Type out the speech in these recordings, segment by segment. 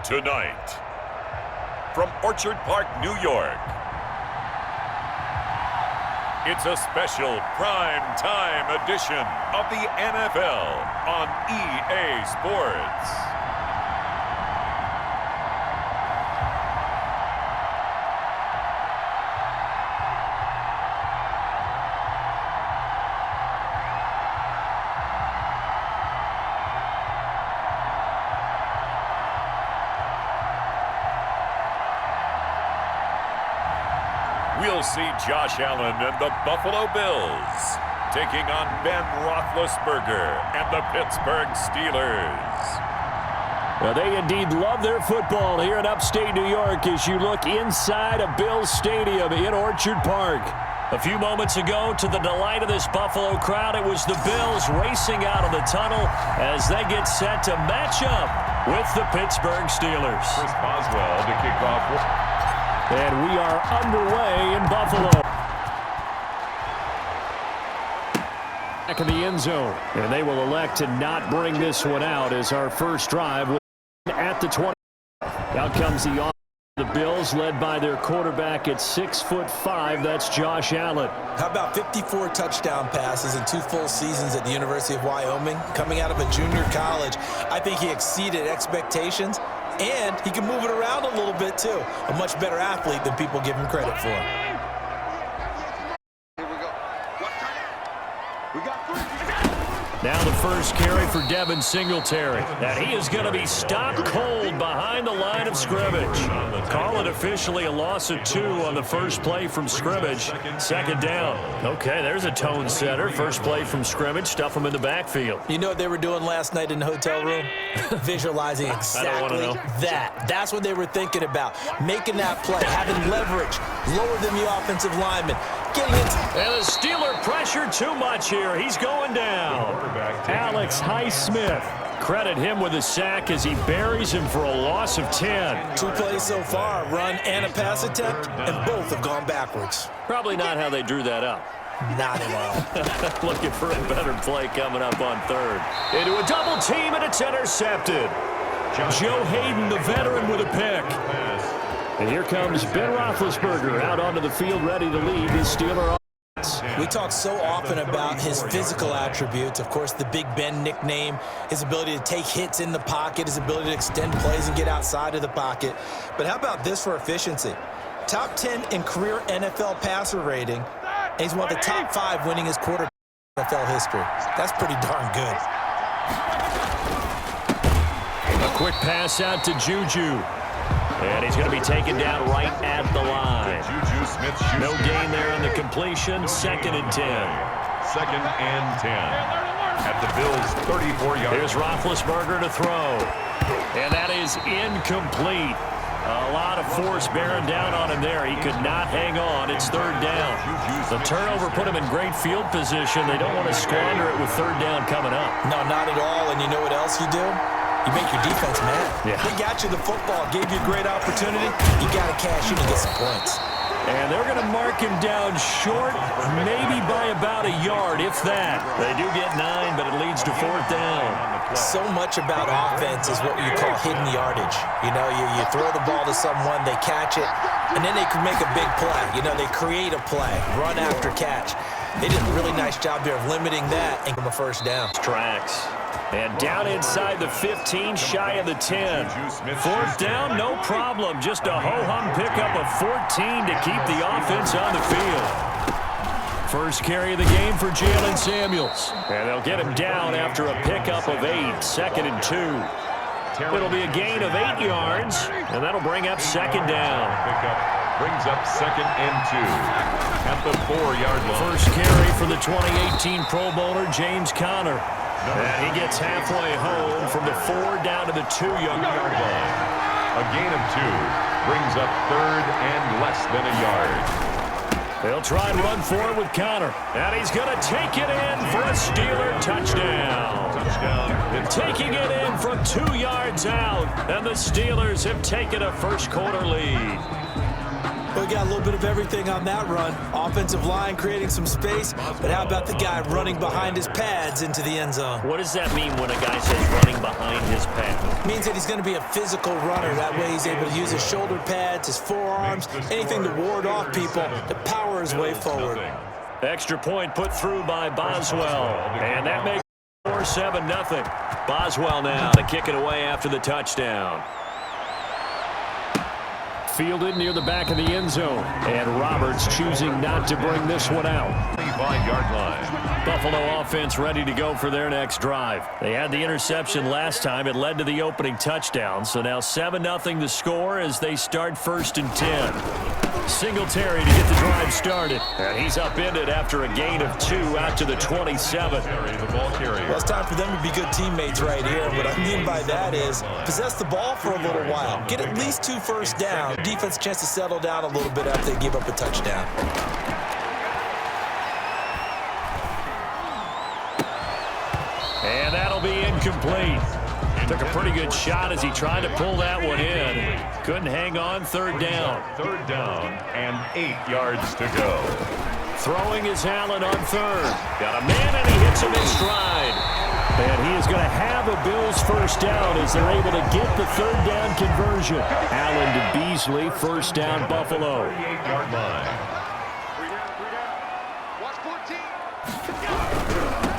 Tonight, from Orchard Park, New York, it's a special prime time edition of the NFL on EA Sports. We'll see Josh Allen and the Buffalo Bills taking on Ben Roethlisberger and the Pittsburgh Steelers. Well, they indeed love their football here in upstate New York as you look inside of Bills Stadium in Orchard Park. A few moments ago, to the delight of this Buffalo crowd, it was the Bills racing out of the tunnel as they get set to match up with the Pittsburgh Steelers. Chris Boswell to kick off. And we are underway in Buffalo. Back in the end zone. And they will elect to not bring this one out as our first drive at the 20. Out comes the offense. The Bills led by their quarterback at 6'5". That's Josh Allen. How about 54 touchdown passes in 2 full seasons at the University of Wyoming? Coming out of a junior college, I think he exceeded expectations. And he can move it around a little bit, too. A much better athlete than people give him credit for. Here we go. What time? We got 3. Now the first carry for Devin Singletary. And he is going to be stopped cold behind the line of scrimmage. Call it officially a loss of 2 on the first play from scrimmage. Second down. Okay, there's a tone setter. First play from scrimmage. Stuff him in the backfield. You know what they were doing last night in the hotel room? Visualizing exactly that. That's what they were thinking about. Making that play, having leverage, lower than the offensive lineman. Getting into... And the Steeler pressure too much here. He's going down. Alex Highsmith. Credit him with a sack as he buries him for a loss of 10. 2 plays so far, run and a pass attempt, and both have gone backwards. Probably not how they drew that up. Not at all. Looking for a better play coming up on third. Into a double team, and it's intercepted. Joe Hayden, the veteran, with a pick. And here comes Ben Roethlisberger out onto the field ready to lead his Steeler offense. We talk so often about his physical attributes. Of course, the Big Ben nickname, his ability to take hits in the pocket, his ability to extend plays and get outside of the pocket. But how about this for efficiency? Top 10 in career NFL passer rating, and he's one of the top 5 winning his quarterback in NFL history. That's pretty darn good. A quick pass out to Juju. And he's going to be taken down right at the line. No gain there on the completion. 2nd and 10. 2nd and 10. At the Bills' 34-yard. Here's Roethlisberger to throw. And that is incomplete. A lot of force bearing down on him there. He could not hang on. It's 3rd down. The turnover put him in great field position. They don't want to squander it with 3rd down coming up. No, not at all. And you know what else you do? You make your defense mad. Yeah. They got you the football, gave you a great opportunity. You got to cash in and get some points. And they're going to mark him down short, maybe by about a yard, if that. They do get 9, but it leads to 4th down. So much about offense is what you call hidden yardage. You know, you throw the ball to someone, they catch it, and then they can make a big play. You know, they create a play, run after catch. They did a really nice job here of limiting that and from a first down. Tracks. And down inside the 15, shy of the 10. 4th down, no problem. Just a ho-hum pickup of 14 to keep the offense on the field. First carry of the game for Jalen Samuels. And they'll get him down after a pickup of 8. 2nd and 2. It'll be a gain of 8 yards, and that'll bring up 2nd down. Pickup brings up 2nd and 2 at the 4-yard line. First carry for the 2018 Pro Bowler, James Conner. And he gets halfway home from the 4 down to the 2-yard line. A gain of 2 brings up 3rd and less than a yard. They'll try and run for it with Conner. And he's going to take it in for a Steeler touchdown. Taking it in from 2 yards out. And the Steelers have taken a first quarter lead. We got a little bit of everything on that run. Offensive line creating some space, but how about the guy running behind his pads into the end zone? What does that mean when a guy says running behind his pads? Means that he's going to be a physical runner. That way he's able to use his shoulder pads, his forearms, anything to ward off people to power his way forward. Extra point put through by Boswell, and that makes it 4-7-0. Boswell now to kick it away after the touchdown. Fielded near the back of the end zone, and Roberts choosing not to bring this one out. 25-yard line. Buffalo offense ready to go for their next drive. They had the interception last time. It led to the opening touchdown. So now 7-0 the score as they start 1st and 10. Singletary to get the drive started. And he's upended after a gain of 2 out to the 27. Well, it's time for them to be good teammates right here. What I mean by that is possess the ball for a little while. Get at least 2 first downs. Defense a chance to settle down a little bit after they give up a touchdown. And that'll be incomplete. Took a pretty good shot as he tried to pull that one in. Couldn't hang on. 3rd down. 3rd down and 8 yards to go. Throwing is Allen on 3rd. Got a man and he hits him in stride. And he is going to have a Bills first down as they're able to get the 3rd down conversion. Allen to Beasley, 1st down Buffalo. 38-yard line. Watch 14.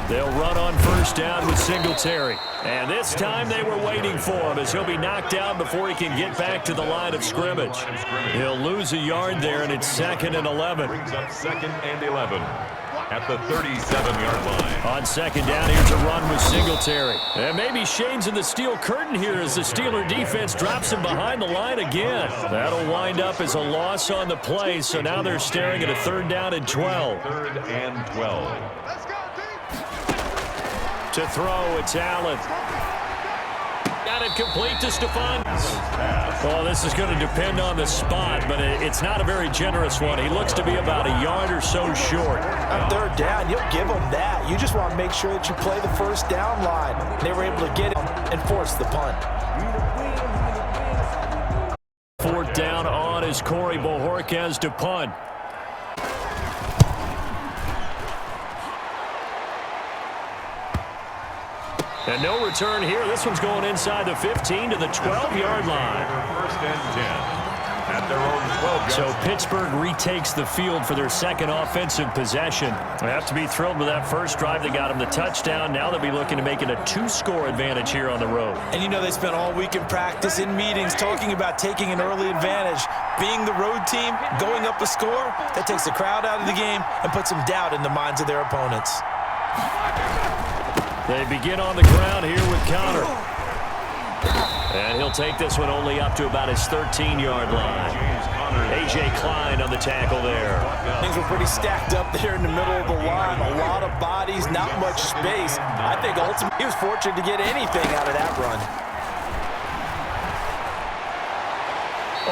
They'll run on 1st down with Singletary. And this time they were waiting for him as he'll be knocked down before he can get back to the line of scrimmage. He'll lose a yard there, and it's 2nd and 11. Brings up 2nd and 11 at the 37-yard line. On 2nd down, here's a run with Singletary. And maybe Shane's in the steel curtain here as the Steeler defense drops him behind the line again. That'll wind up as a loss on the play, so now they're staring at a 3rd down and 12. 3rd and 12. Let's go, team. To throw, it's Allen. Got it complete to Stephon. Well, this is going to depend on the spot, but it's not a very generous one. He looks to be about a yard or so short. On 3rd down, you'll give them that. You just want to make sure that you play the 1st down line. They were able to get it and force the punt. 4th down on is Corey Bojorquez to punt. And no return here. This one's going inside the 15 to the 12-yard line. 1st and 10 at their own 12-yard. So Pittsburgh retakes the field for their 2nd offensive possession. They have to be thrilled with that first drive that got them the touchdown. Now they'll be looking to make it a 2-score advantage here on the road. And you know they spent all week in practice, in meetings, talking about taking an early advantage. Being the road team, going up a score, that takes the crowd out of the game and puts some doubt in the minds of their opponents. They begin on the ground here with Connor. And he'll take this one only up to about his 13-yard line. A.J. Klein on the tackle there. Things were pretty stacked up there in the middle of the line. A lot of bodies, not much space. I think ultimately he was fortunate to get anything out of that run.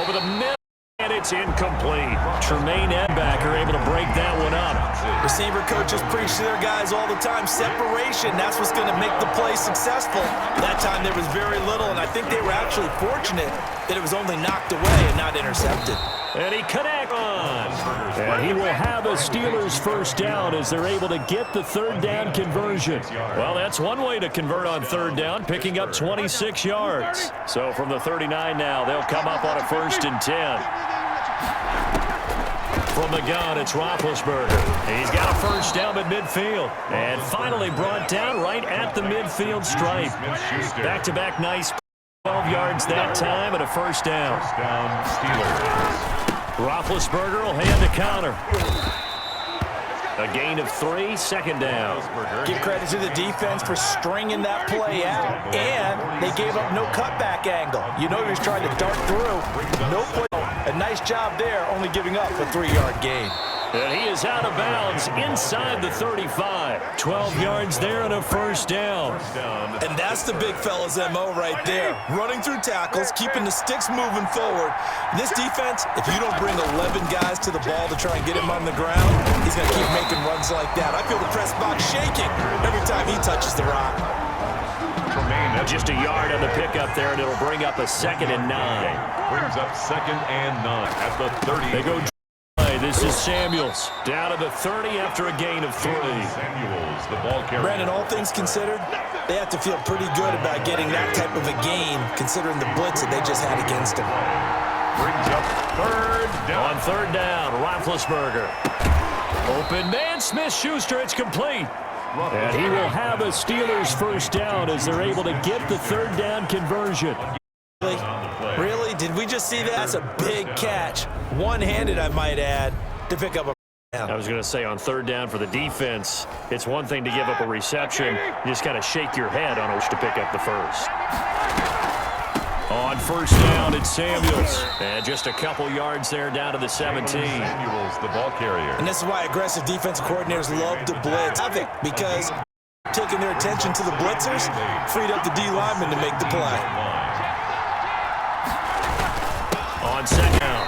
Over the middle, and it's incomplete. Tremaine Edbacker able to break that one up. Receiver coaches preach to their guys all the time. Separation, that's what's going to make the play successful. That time there was very little, and I think they were actually fortunate that it was only knocked away and not intercepted. And he connects on. And he will have a Steelers first down as they're able to get the 3rd down conversion. Well, that's one way to convert on 3rd down, picking up 26 yards. So from the 39 now, they'll come up on a 1st and 10. From the gun, it's Roethlisberger. He's got a first down at midfield. And finally brought down right at the midfield stripe. Back-to-back nice 12 yards that time and a first down. First down, Steelers. Roethlisberger will hand to Connor. A gain of 3, 2nd down. Give credit to the defense for stringing that play out, and they gave up no cutback angle. You know he was trying to dart through. No play. A nice job there, only giving up a 3-yard gain. And he is out of bounds inside the 35. 12 yards there and a first down. And that's the big fella's MO right there. Running through tackles, keeping the sticks moving forward. This defense, if you don't bring 11 guys to the ball to try and get him on the ground, he's going to keep making runs like that. I feel the press box shaking every time he touches the rock. Just a yard on the pickup there, and it'll bring up a 2nd and 9. Brings up 2nd and 9 at the 30. They go. This is Samuels down to the 30 after a gain of 3. Samuels, the ball carrier. Brandon, all things considered, they have to feel pretty good about getting that type of a gain, considering the blitz that they just had against them. Brings up 3rd down. On 3rd down, Roethlisberger. Open man, Smith-Schuster, it's complete. And he will have a Steelers 1st down as they're able to get the 3rd down conversion. Really? Did we just see that? That's a big catch. One-handed, I might add, to pick up a down. I was going to say on 3rd down for the defense, it's one thing to give up a reception. You just got to shake your head on which to pick up the 1st. On 1st down, it's Samuels. And just a couple yards there down to the 17. Samuels, the ball carrier. And this is why aggressive defensive coordinators love to blitz. Because taking their attention to the blitzers freed up the D lineman to make the play. On 2nd down,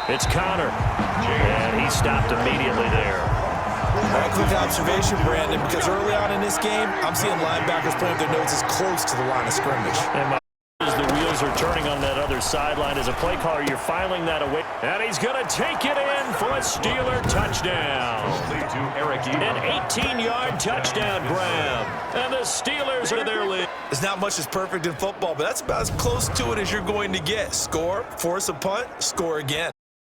it's Connor. And he stopped immediately there. All right, quick observation, Brandon, because early on in this game, I'm seeing linebackers putting their noses close to the line of scrimmage. And as the wheels are turning on that other sideline, as a play caller, you're filing that away. And he's going to take it in for a Steeler touchdown. An 18-yard touchdown grab. And the Steelers are their lead. There's not much that's perfect in football, but that's about as close to it as you're going to get. Score, force a punt, score again.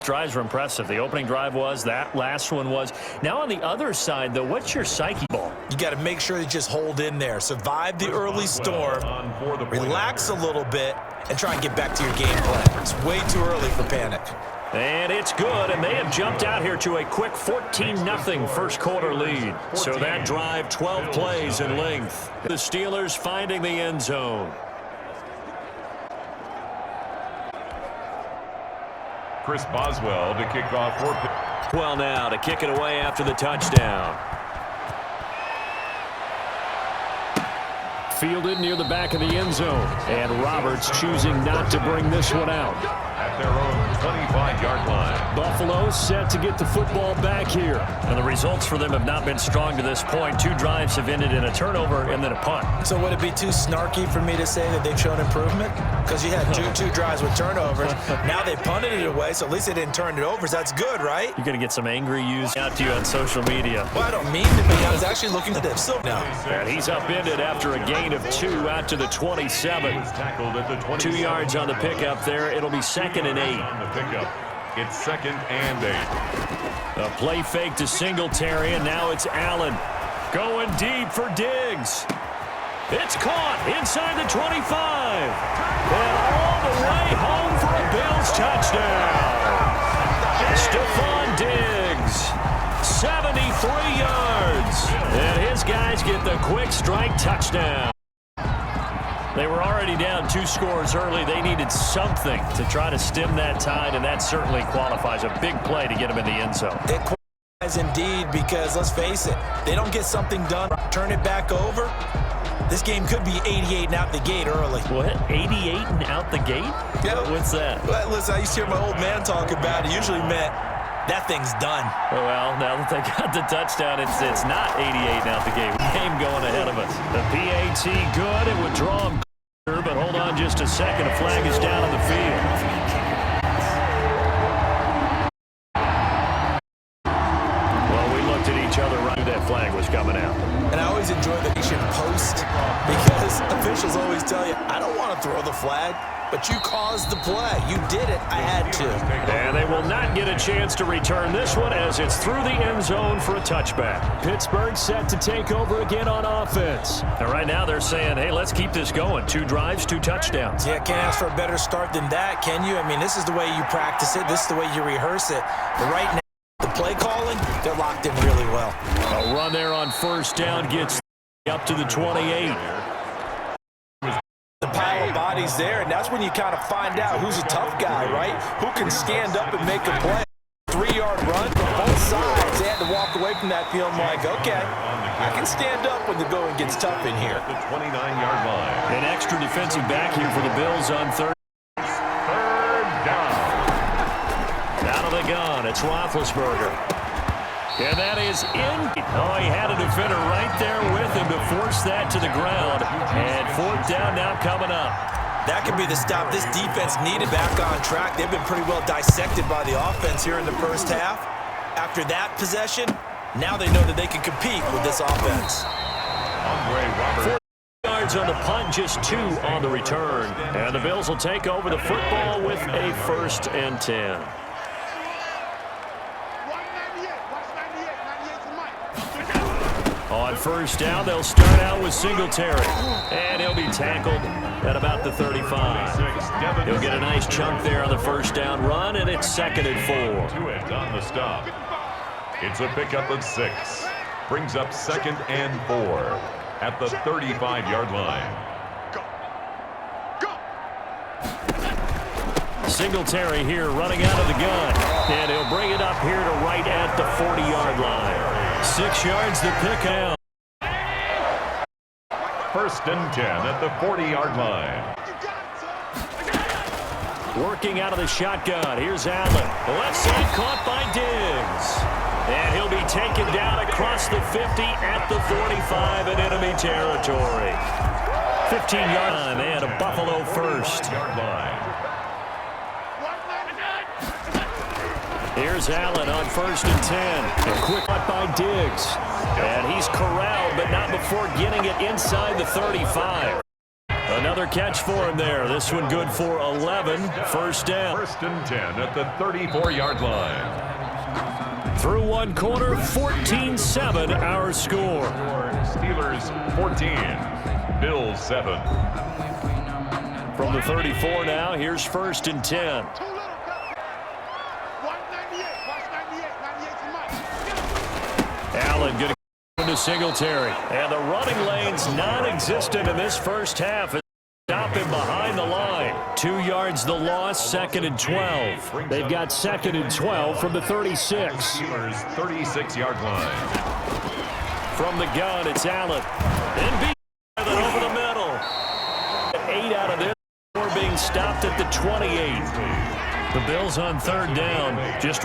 Drives were impressive. The opening drive was. That last one was. Now on the other side, though, what's your psyche ball? You got to make sure you just hold in there. Survive the early storm, relax a little bit, and try and get back to your game plan. It's way too early for panic. And it's good, and they have jumped out here to a quick 14-0 first-quarter lead. So that drive, 12 plays in length. The Steelers finding the end zone. Chris Boswell to kick off for. Well, now to kick it away after the touchdown. Fielded near the back of the end zone. And Roberts choosing not to bring this one out. At their own 25-yard line. Buffalo set to get the football back here. And the results for them have not been strong to this point. 2 drives have ended in a turnover and then a punt. So would it be too snarky for me to say that they've shown improvement? Because you had two drives with turnovers. Now they punted it away, so at least they didn't turn it over. So that's good, right? You're going to get some angry use out to you on social media. Well, I don't mean to be. I was actually looking at this. So now. And he's upended after a gain of 2 out to the 27. 2 yards on the pickup there. It'll be 2nd and 8. On the pickup, it's 2nd and 8. A play fake to Singletary, and now it's Allen. Going deep for Diggs. It's caught inside the 25. And all the way home for a Bills touchdown. Stephon Diggs, 73 yards. And his guys get the quick strike touchdown. They were already down 2 scores early. They needed something to try to stem that tide, and that certainly qualifies. A big play to get them in the end zone. It qualifies indeed because, let's face it, they don't get something done, turn it back over. This game could be 88 and out the gate early. What? 88 and out the gate? Yeah. What's that? Well, listen, I used to hear my old man talk about it. Usually meant that thing's done. Well, now that they got the touchdown, it's not 88 and out the gate. Game going ahead of us. The PAT good. It would draw him, but hold on just a second. A flag is down on the field. Well, we looked at each other right when that flag was coming out. And I always enjoy the nation post because officials always tell you, I don't want to throw the flag, but you caused the play. You did it. I had to. And they will not get a chance to return this one as it's through the end zone for a touchback. Pittsburgh set to take over again on offense. And right now they're saying, hey, let's keep this going. 2 drives, 2 touchdowns. Yeah, can't ask for a better start than that, can you? I mean, this is the way you practice it. This is the way you rehearse it. But right now, the play calling, they're locked in really well. A run there on 1st down gets up to the 28. The pile of bodies there, and that's when you kind of find out who's a tough guy, right? Who can stand up and make a play. 3-yard run from both sides. They had to walk away from that feeling like, okay, I can stand up when the going gets tough in here. The 29-yard line. An extra defensive back here for the Bills on 3rd. 3rd down. Out of the gun, it's Roethlisberger. And that is in. Oh, he had a defender right there with him to force that to the ground. And fourth down now coming up. That could be the stop this defense needed. Back on track. They've been pretty well dissected by the offense here in the first half. After that possession, now they know that they can compete with this offense. 4 yards on the punt, just 2 on the return. And the Bills will take over the football with a 1st and 10. On first down, they'll start out with Singletary. And he'll be tackled at about the 35. He'll get a nice chunk there on the first down run, and it's 2nd and 4. On the stop. It's a pickup of 6. Brings up 2nd and 4 at the 35-yard line. Singletary here running out of the gun. And he'll bring it up here to right at the 40-yard line. 6 yards to pick out. 1st and 10 at the 40-yard line. Working out of the shotgun. Here's Allen. Left side caught by Diggs. And he'll be taken down across the 50 at the 45 in enemy territory. 15-yard line and a Buffalo first. Here's Allen on 1st and 10. A quick cut by Diggs. And he's corralled, but not before getting it inside the 35. Another catch for him there. This one good for 11. 1st down. 1st and 10 at the 34-yard line. Through one quarter, 14-7 our score. Steelers 14, Bills 7. From the 34 now, here's 1st and 10. Allen going to go into Singletary. And the running lane's non-existent in this first half. Stop him behind the line. 2 yards the loss, 2nd and 12. They've got 2nd and 12 from the 36. Steelers 36-yard line. From the gun, it's Allen. And over the middle. 8 out of this. 4 being stopped at the 28. The Bills on 3rd down. Just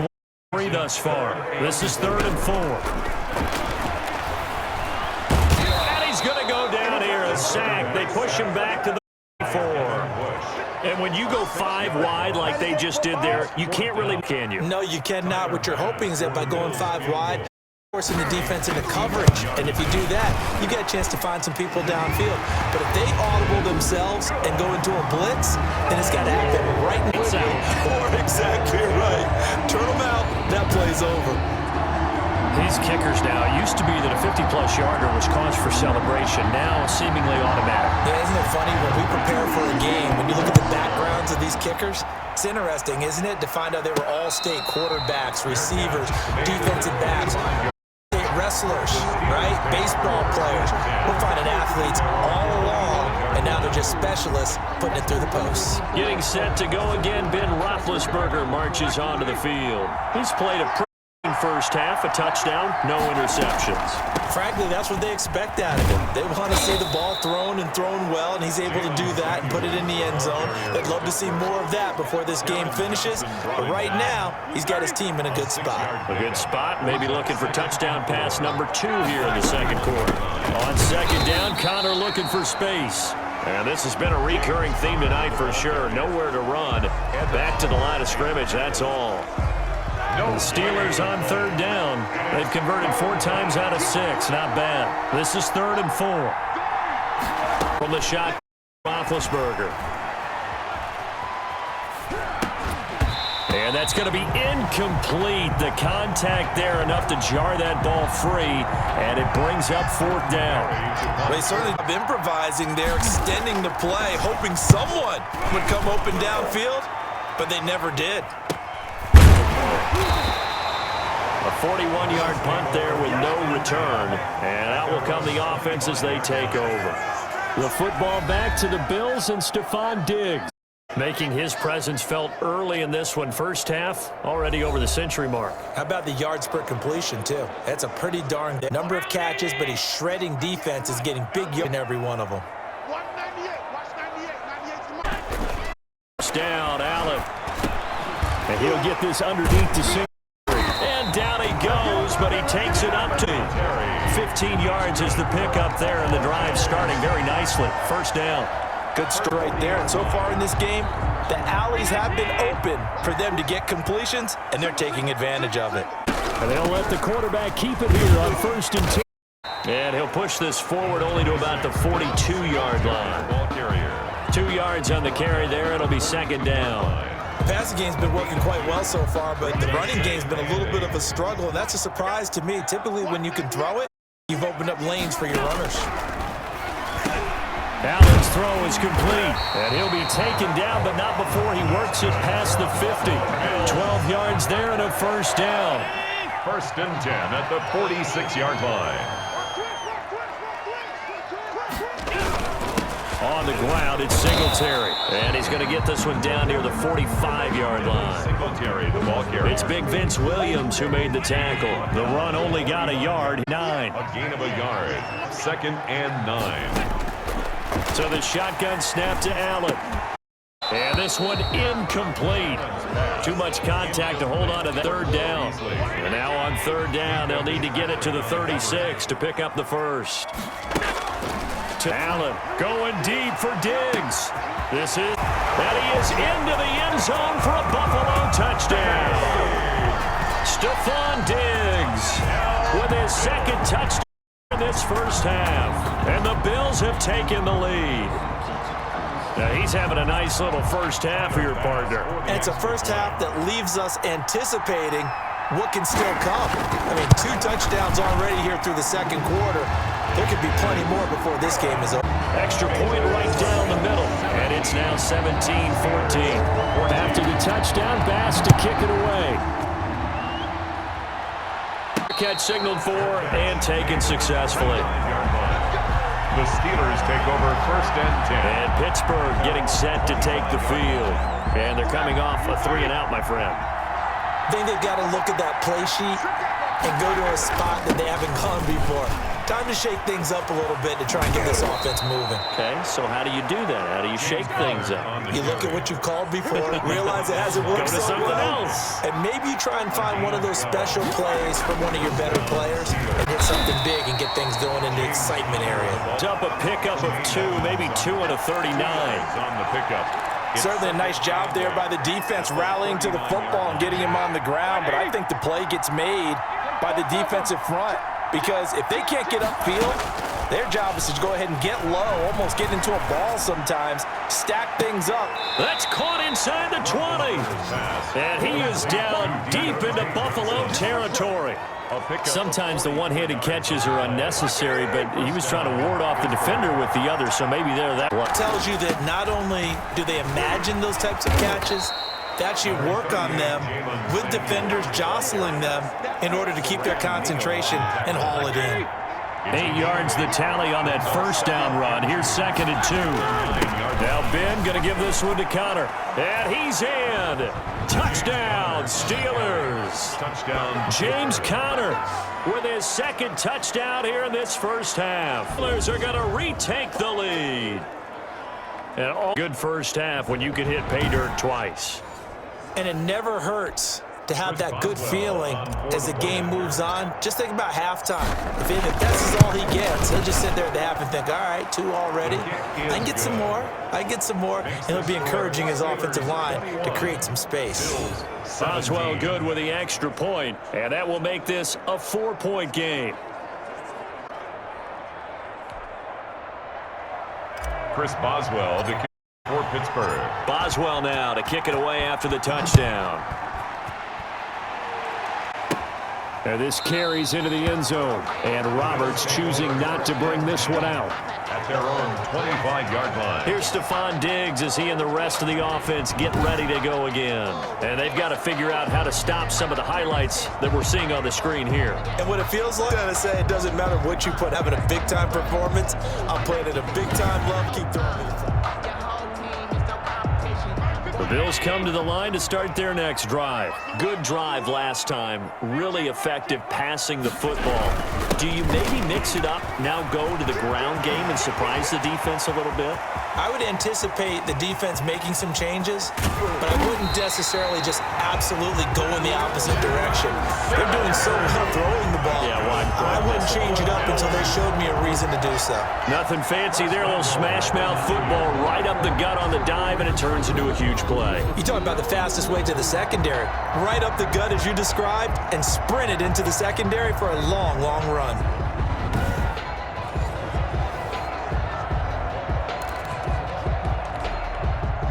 3 thus far. This is 3rd and 4. And he's going to go down here. A sack. They push him back to the 4. And when you go 5 wide like they just did there, you can't really, can you? No, you cannot. What you're hoping is that by going 5 wide, forcing the defense into coverage. And if you do that, you get a chance to find some people downfield. But if they audible themselves and go into a blitz, then it's got to happen right now. Or exactly right. Turn them out. That play's over. These kickers now, it used to be that a 50-plus yarder was cause for celebration. Now, seemingly automatic. Yeah, isn't it funny when we prepare for a game, when you look at the backgrounds of these kickers, it's interesting, isn't it, to find out they were all state quarterbacks, receivers, defensive backs, state wrestlers, right? Baseball players. We're finding athletes all along, and now they're just specialists putting it through the posts. Getting set to go again, Ben Roethlisberger marches onto the field. He's played a first half, a touchdown, no interceptions. Frankly, that's what they expect out of him. They want to see the ball thrown and thrown well, and he's able to do that and put it in the end zone. They'd love to see more of that before this game finishes. But right now, he's got his team in a good spot. A good spot, maybe looking for touchdown pass number 2 here in the 2nd quarter. On 2nd down, Connor looking for space. And this has been a recurring theme tonight for sure. Nowhere to run. Back to the line of scrimmage, that's all. The Steelers on 3rd down. They've converted 4 times out of 6. Not bad. This is 3rd and 4. From the shot, Roethlisberger. And that's going to be incomplete. The contact there enough to jar that ball free. And it brings up 4th down. They certainly have improvising there, extending the play, hoping someone would come open downfield, but they never did. A 41-yard punt there with no return. And out will come the offense as they take over. The football back to the Bills and Stephon Diggs, making his presence felt early in this one. First half, already over the century mark. How about the yards per completion, too? That's a pretty darn good number of catches, but he's shredding defense, is getting big yards in every one of them. Down, Allen. And he'll get this underneath to Singletary. And down he goes, but he takes it up to 15 yards is the pickup there, and the drive starting very nicely. First down. Good start right there. And so far in this game, the alleys have been open for them to get completions, and they're taking advantage of it. And they'll let the quarterback keep it here on 1st and 10. And he'll push this forward only to about the 42-yard line. Ball carrier. 2 yards on the carry there. It'll be 2nd down. The passing game's been working quite well so far, but the running game's been a little bit of a struggle, and that's a surprise to me. Typically, when you can throw it, you've opened up lanes for your runners. Allen's throw is complete, and he'll be taken down, but not before he works it past the 50. 12 yards there and a 1st down. 1st and 10 at the 46-yard line. On the ground, it's Singletary. And he's going to get this one down near the 45-yard line. Singletary, the ball carrier. It's big Vince Williams who made the tackle. The run only got a yard. 9. A gain of a yard. 2nd and 9. So the shotgun snap to Allen. And this one incomplete. Too much contact to hold on to that 3rd down. And now on 3rd down, they'll need to get it to the 36 to pick up the 1st. Allen going deep for Diggs. And he is into the end zone for a Buffalo touchdown. Stephon Diggs with his 2nd touchdown in this 1st half. And the Bills have taken the lead. Now he's having a nice little 1st half for your partner. And it's a 1st half that leaves us anticipating what can still come. I mean, 2 touchdowns already here through the 2nd quarter. There could be plenty more before this game is over. Extra point right down the middle. And it's now 17-14. After the touchdown, Bass to kick it away. Catch signaled for and taken successfully. The Steelers take over 1st and 10. And Pittsburgh getting set to take the field. And they're coming off a 3-and-out, my friend. I think they've got to look at that play sheet and go to a spot that they haven't gone before. Time to shake things up a little bit to try and get this offense moving. Okay, so how do you do that? How do you shake things up? You look at what you've called before, realize it hasn't worked Go to so something well, else. and maybe you try and find one of those special plays from one of your better players and hit something big and get things going in the excitement area. Up a pickup of 2, maybe 2 and a 39. On the pickup. Certainly a nice job there by the defense rallying to the football and getting him on the ground, but I think the play gets made by the defensive front. Because if they can't get upfield, their job is to go ahead and get low, almost get into a ball sometimes, stack things up. That's caught inside the 20. And he is down deep into Buffalo territory. Sometimes the one-handed catches are unnecessary, but he was trying to ward off the defender with the other, so maybe they're that. Tells you that not only do they imagine those types of catches, they actually work on them with defenders jostling them in order to keep their concentration and haul it in. 8 yards the tally on that 1st down run. Here's 2nd and 2. Now Ben going to give this one to Connor. And he's in. Touchdown, Steelers. Touchdown. James Conner with his 2nd touchdown here in this 1st half. Steelers are going to retake the lead. And all good 1st half when you can hit pay dirt twice. And it never hurts to have that good feeling as the game moves on. Just think about halftime. If this is all he gets, he'll just sit there at the half and think, all right, 2 already. I can get some more. I can get some more. And he'll be encouraging his offensive line to create some space. Boswell good with the extra point, and that will make this a 4-point game. Chris Boswell to kick for Pittsburgh. Boswell now to kick it away after the touchdown. And this carries into the end zone. And Roberts choosing not to bring this one out. At their own 25-yard line. Here's Stephon Diggs as he and the rest of the offense get ready to go again. And they've got to figure out how to stop some of the highlights that we're seeing on the screen here. And what it feels like, I say it doesn't matter what you put, having a big-time performance. I'm playing at a big-time level. Keep throwing it. The Bills come to the line to start their next drive. Good drive last time. Really effective passing the football. Do you maybe mix it up, now go to the ground game and surprise the defense a little bit? I would anticipate the defense making some changes, but I wouldn't necessarily just absolutely go in the opposite direction. They're doing so well throwing the ball. Yeah, I wouldn't change it up until they showed me a reason to do so. Nothing fancy there. A little smash mouth football right up the gut on the dive, and it turns into a huge play. You talk about the fastest way to the secondary. Right up the gut as you described and sprinted into the secondary for a long, long run.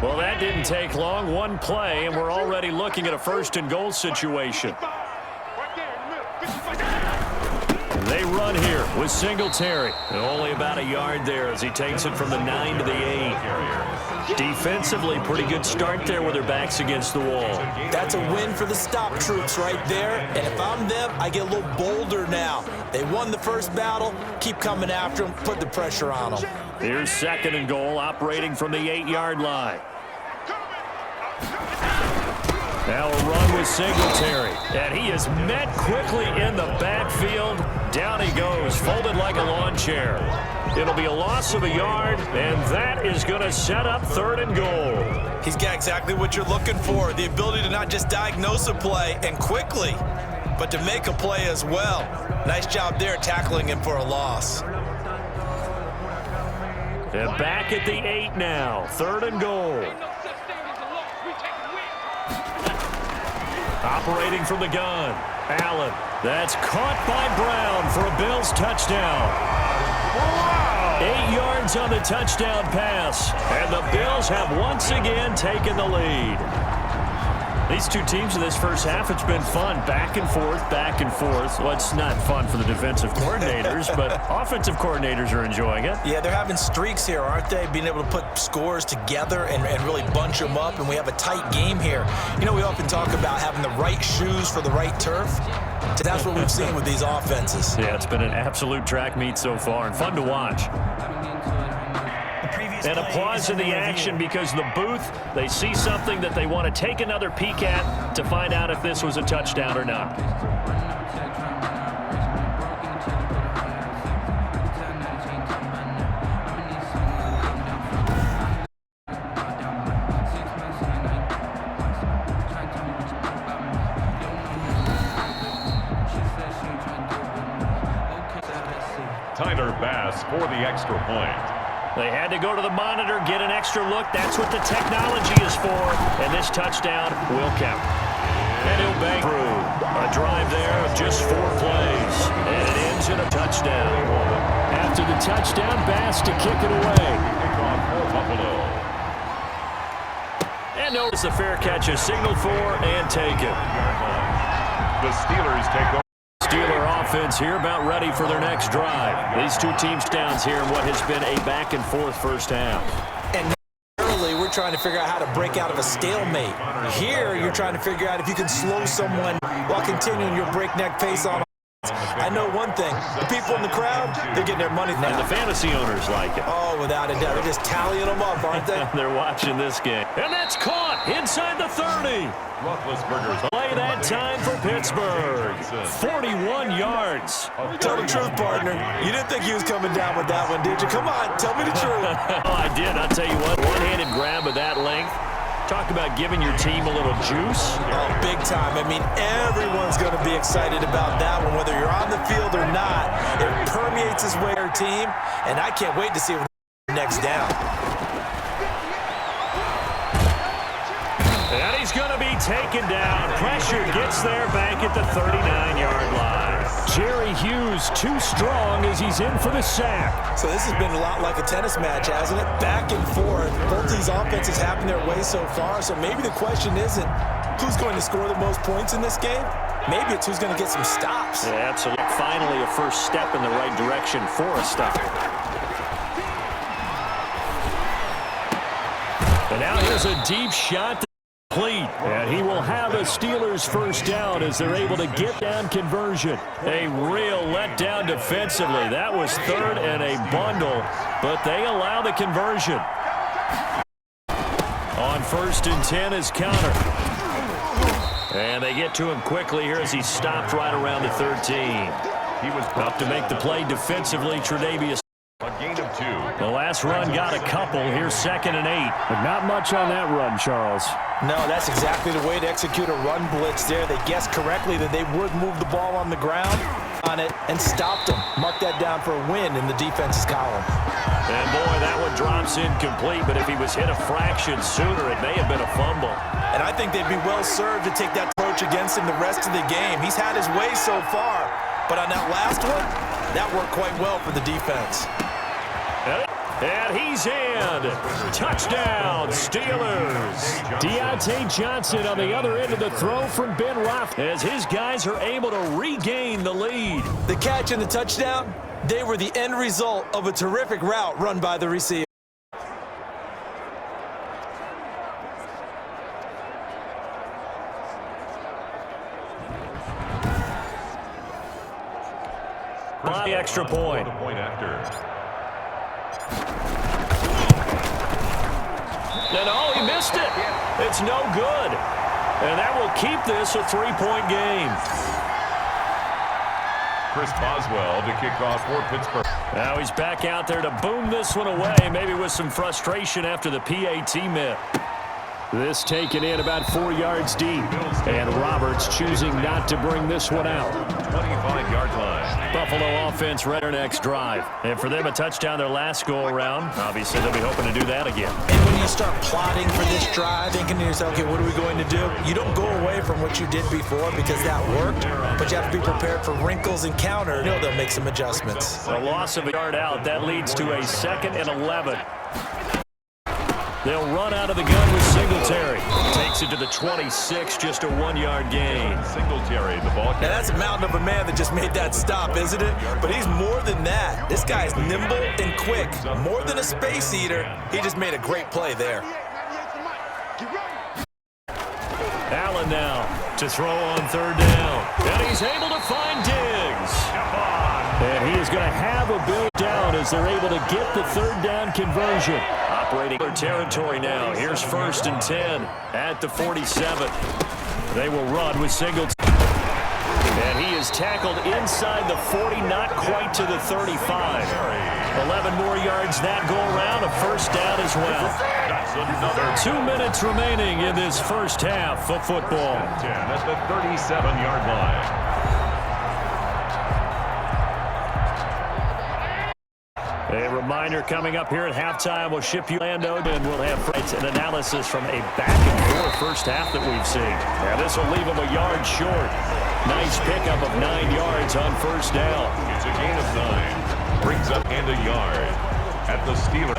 Well, that didn't take long. One play, and we're already looking at a first-and-goal situation. They run here with Singletary. And only about a yard there as he takes it from the 9 to the 8. Defensively, pretty good start there with their backs against the wall. That's a win for the stop troops right there. And if I'm them, I get a little bolder now. They won the first battle. Keep coming after them. Put the pressure on them. Here's second and goal, operating from the 8-yard line. Now a run with Singletary, and he is met quickly in the backfield. Down he goes, folded like a lawn chair. It'll be a loss of a yard, and that is going to set up third and goal. He's got exactly what you're looking for, the ability to not just diagnose a play and quickly, but to make a play as well. Nice job there tackling him for a loss. And back at the 8 now, third and goal. Operating from the gun, Allen. That's caught by Brown for a Bills touchdown. 8 yards on the touchdown pass, and the Bills have once again taken the lead. These two teams in this first half, it's been fun. Back and forth, back and forth. Well, it's not fun for the defensive coordinators, but offensive coordinators are enjoying it. Yeah, they're having streaks here, aren't they? Being able to put scores together and really bunch them up, and we have a tight game here. You know, we often talk about having the right shoes for the right turf. So that's what we've seen with these offenses. Yeah, it's been an absolute track meet so far, and fun to watch. And applause in the action because the booth, they see something that they want to take another peek at to find out if this was a touchdown or not. Tyler Bass for the extra point. They had to go to the monitor, get an extra look. That's what the technology is for. And this touchdown will count. And he'll bang through. A drive there of just 4 plays. And it ends in a touchdown. After the touchdown, Bass to kick it away. And notice the fair catch is signaled for and taken. The Steelers take over. Steeler offense here about ready for their next drive. These two teams down here in what has been a back-and-forth first half. And early, we're trying to figure out how to break out of a stalemate. Here, you're trying to figure out if you can slow someone while continuing your breakneck pace on. I know one thing. The people in the crowd, they're getting their money now. And the fantasy owners like it. Oh, without a doubt. They're just tallying them up, aren't they? They're watching this game. And that's caught inside the 30. Play that time for Pittsburgh. 41 yards. Tell the truth, partner. You didn't think he was coming down with that one, did you? Come on, tell me the truth. Oh, I did. I'll tell you what, one-handed grab of that length. Talk about giving your team a little juice. Oh, big time. I mean, everyone's going to be excited about that one, whether you're on the field or not. It permeates his way to our team, and I can't wait to see what next down. And he's going to be taken down. Pressure gets there back at the 39-yard line. Jerry Hughes too strong as he's in for the sack. So this has been a lot like a tennis match, hasn't it? Back and forth. Both these offenses having their way so far. So maybe the question isn't who's going to score the most points in this game. Maybe it's who's going to get some stops. Yeah, absolutely. Finally a first step in the right direction for a stop. And now here's a deep shot. And he will have a Steelers first down as they're able to get down conversion. A real letdown defensively. That was third and a bundle, but they allow the conversion. On first and 10 is counter. And they get to him quickly here as he stopped right around the 13. He was Up to make the play defensively, Tre'Davious. a gain of 2. The last run got a couple. Here's 2nd and 8. But not much on that run, Charles. No, that's exactly the way to execute a run blitz there. They guessed correctly that they would move the ball on the ground on it and stopped them. Mark that down for a win in the defense's column. And boy, that one drops incomplete, but if he was hit a fraction sooner, it may have been a fumble. And I think they'd be well served to take that approach against him the rest of the game. He's had his way so far, but on that last one, that worked quite well for the defense. And he's in. Touchdown, Steelers. Deontay Johnson on the other end of the throw from Ben Roth. As his guys are able to regain the lead. The catch and the touchdown, they were the end result of a terrific route run by the receiver. By the extra point. Point after. And oh, he missed it. It's no good. And that will keep this a 3-point game. Chris Boswell to kick off for Pittsburgh. Now he's back out there to boom this one away, maybe with some frustration after the PAT miss. This taken in about 4 yards deep. And Roberts choosing not to bring this one out. 25-yard line. Buffalo offense ready their next drive. And for them, a touchdown their last go-around. Obviously, they'll be hoping to do that again. And when you start plotting for this drive, thinking to yourself, okay, what are we going to do? You don't go away from what you did before because that worked, but you have to be prepared for wrinkles and counter. You know they'll make some adjustments. A loss of a yard out. That leads to a 2nd and 11. They'll run out of the gun with Singletary. Takes it to the 26, just a 1-yard gain. Singletary, the ball. Now that's a mountain of a man that just made that stop, isn't it? But he's more than that. This guy's nimble and quick. More than a space eater, he just made a great play there. Allen now to throw on 3rd down. And he's able to find Diggs. And he is going to have a build down as they're able to get the 3rd down conversion. Operating their territory now. Here's 1st and 10 at the 47. They will run with Singletary. And he is tackled inside the 40, not quite to the 35. 11 more yards that go around, a 1st down as well. That's another 2 minutes remaining in this first half of football. 10 at the 37-yard line. A reminder coming up here at halftime. We'll ship you Orlando, and we'll have an analysis from a back-and-forth first half that we've seen. Now this will leave them a yard short. Nice pickup of 9 yards on 1st down. It's a gain of 9. Brings up and a yard at the Steelers.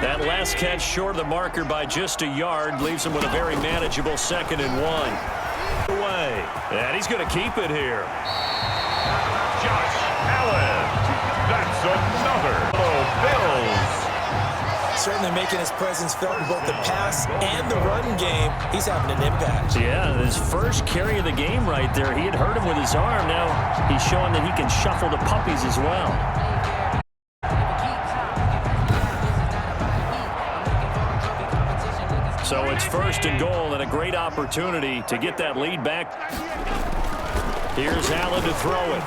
That last catch short of the marker by just a yard leaves him with a very manageable 2nd and 1. Away. And he's going to keep it here. Josh Allen. That's another. Bills. Certainly making his presence felt in both the pass and the run game. He's having an impact. Yeah, his first carry of the game right there. He had hurt him with his arm. Now he's showing that he can shuffle the puppies as well. So it's 1st and goal and a great opportunity to get that lead back. Here's Allen to throw it.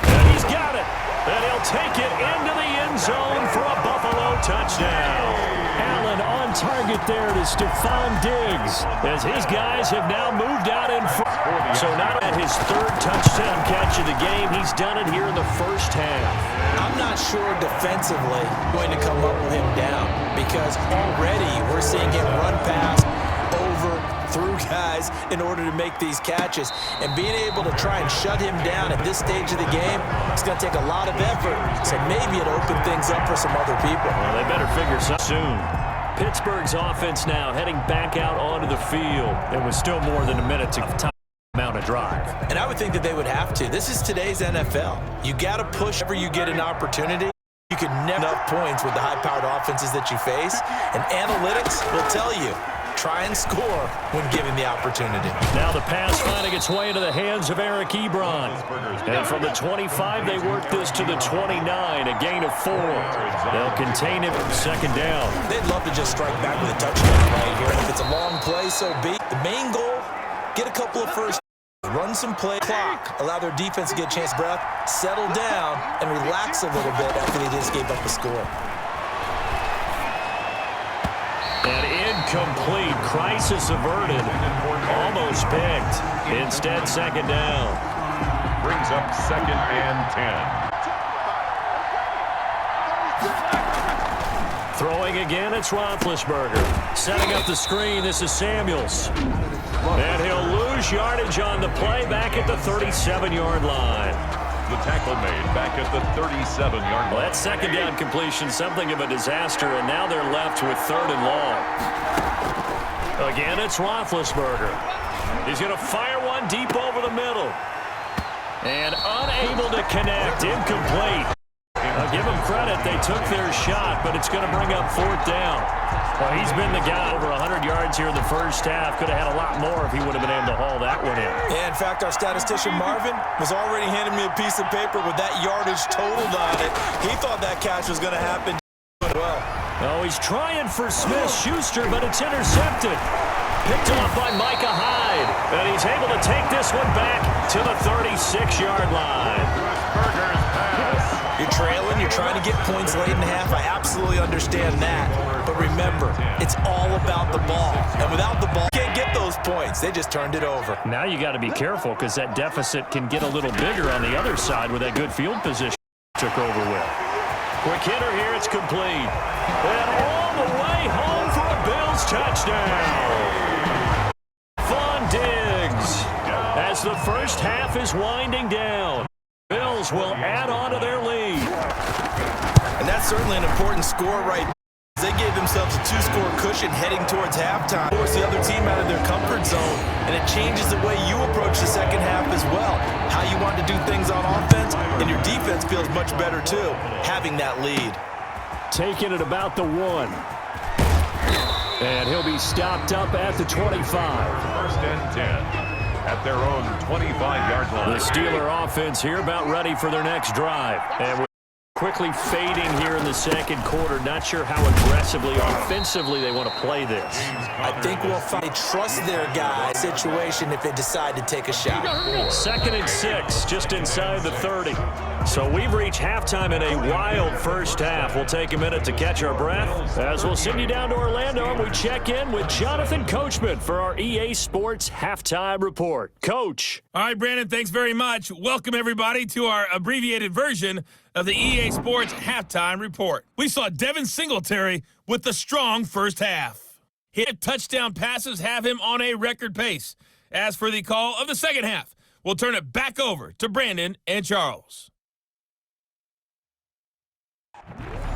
And he's got it. And he'll take it into the end zone for a Buffalo touchdown. Allen on target there to Stephon Diggs as his guys have now moved out in front. So not at his 3rd touchdown catch of the game. He's done it here in the first half. I'm not sure defensively going to come up with him down because already we're seeing him run past, over, through guys in order to make these catches. And being able to try and shut him down at this stage of the game, it's going to take a lot of effort. So maybe it'll open things up for some other people. Well, they better figure something soon. Pittsburgh's offense now heading back out onto the field. It was still more than a minute to mount a drive. And I would think that they would have to. This is today's NFL. You got to push whenever you get an opportunity. You can never enough points with the high-powered offenses that you face. And analytics will tell you try and score when given the opportunity. Now the pass finding its way into the hands of Eric Ebron. And from the 25, they work this to the 29, a gain of 4. They'll contain him second down. They'd love to just strike back with a touchdown right here. And if it's a long play, so be it. The main goal, get a couple of first, run some play clock, allow their defense to get a chance to breath, settle down, and relax a little bit after they just gave up a score. And incomplete. Crisis averted. Almost picked. Instead, second down. Brings up 2nd and 10. Throwing again, it's Roethlisberger. Setting up the screen, this is Samuels. And he'll lose yardage on the play back at the 37-yard line. The tackle made back at the 37-yard line. Well, that second down completion, something of a disaster, and now they're left with 3rd and long. Again, it's Roethlisberger. He's going to fire one deep over the middle. And unable to connect, incomplete. I'll give them credit, they took their shot, but it's going to bring up 4th down. Well, he's been the guy over 100 yards here in the first half. Could have had a lot more if he would have been able to haul that one in. Yeah, in fact, our statistician Marvin was already handing me a piece of paper with that yardage totaled on it. He thought that catch was going to happen well. Oh, he's trying for Smith-Schuster, but it's intercepted. Picked off by Micah Hyde. And he's able to take this one back to the 36-yard line. You're trailing, you're trying to get points late in the half. I absolutely understand that. But remember, it's all about the ball. And without the ball, you can't get those points. They just turned it over. Now you got to be careful because that deficit can get a little bigger on the other side with that good field position took over with. Quick hitter here, it's complete. And all the way home for a Bills touchdown. Von Diggs. As the first half is winding down, Bills will add on to their lead. And that's certainly an important score right there. They gave themselves a 2-score cushion heading towards halftime. Force the other team out of their comfort zone, and it changes the way you approach the second half as well. How you want to do things on offense, and your defense feels much better too, having that lead. Taking it about the 1. And he'll be stopped up at the 25. 1st and 10. At their own 25-yard line. The Steeler offense here about ready for their next drive. And we're quickly fading here in the second quarter. Not sure how aggressively, offensively they want to play this. I think we'll find a trust their guy situation if they decide to take a shot. 2nd and 6, just inside the 30. So we've reached halftime in a wild first half. We'll take a minute to catch our breath as we'll send you down to Orlando and we check in with Jonathan Coachman for our EA Sports Halftime Report. Coach. All right, Brandon, thanks very much. Welcome, everybody, to our abbreviated version of the EA Sports Halftime Report. We saw Devin Singletary with the strong first half. His touchdown passes have him on a record pace. As for the call of the second half, we'll turn it back over to Brandon and Charles.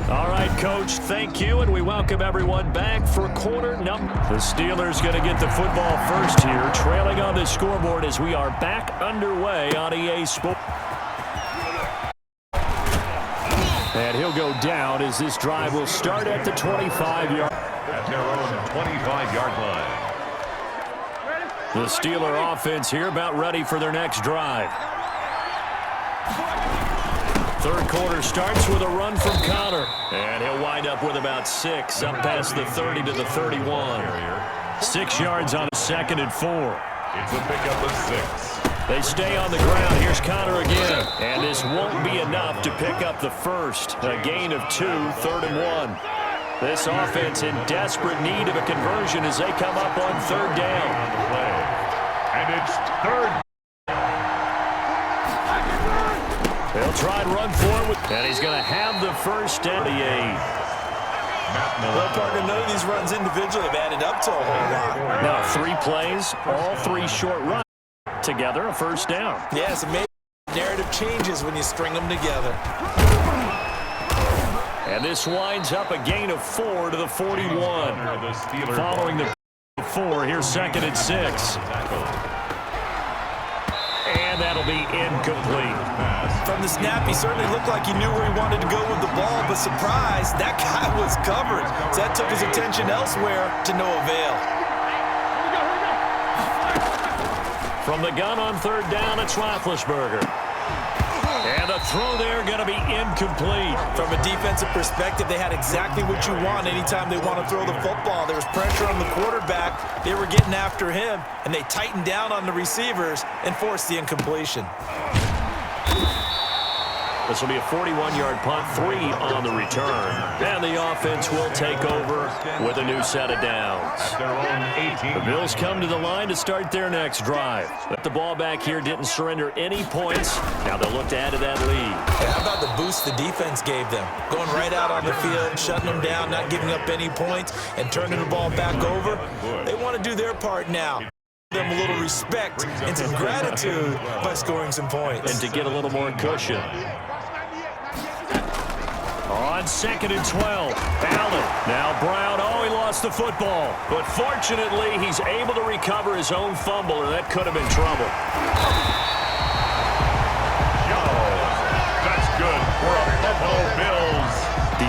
All right, Coach, thank you, and we welcome everyone back for quarter number. The Steelers going to get the football first here, trailing on the scoreboard as we are back underway on EA Sports. And he'll go down as this drive will start at the 25-yard. At their own 25-yard line. The Steeler offense here about ready for their next drive. Third quarter starts with a run from Connor. And he'll wind up with about 6, up past the 30 to the 31. 6 yards on a 2nd and 4. It's a pickup of 6. They stay on the ground. Here's Connor again. And this won't be enough to pick up the first. A gain of 2, 3rd and 1. This offense in desperate need of a conversion as they come up on 3rd down. And it's 3rd. They'll try and run forward, and he's going to have the first down. Well, Parker, none of these runs individually have added up to a whole lot. Now 3 plays, all 3 short runs together, a first down. Yes, amazing. Narrative changes when you string them together. And this winds up a gain of 4 to the 41. Following the 4, here's 2nd and 6. And that'll be incomplete. From the snap, he certainly looked like he knew where he wanted to go with the ball, but surprise, that guy was covered. So that took his attention elsewhere to no avail. From the gun on third down, it's Roethlisberger. And the throw there going to be incomplete. From a defensive perspective, they had exactly what you want anytime they want to throw the football. There was pressure on the quarterback. They were getting after him, and they tightened down on the receivers and forced the incompletion. This will be a 41-yard punt, 3 on the return. And the offense will take over with a new set of downs. The Bills come to the line to start their next drive. But the ball back here didn't surrender any points. Now they'll look to add to that lead. How about the boost the defense gave them? Going right out on the field, shutting them down, not giving up any points, and turning the ball back over. They want to do their part now. Them a little respect and some gratitude by scoring some points. And to get a little more cushion. On 2nd and 12, Allen. Now Brown, he lost the football. But fortunately, he's able to recover his own fumble, or that could have been trouble. That's good for the Buffalo Bills.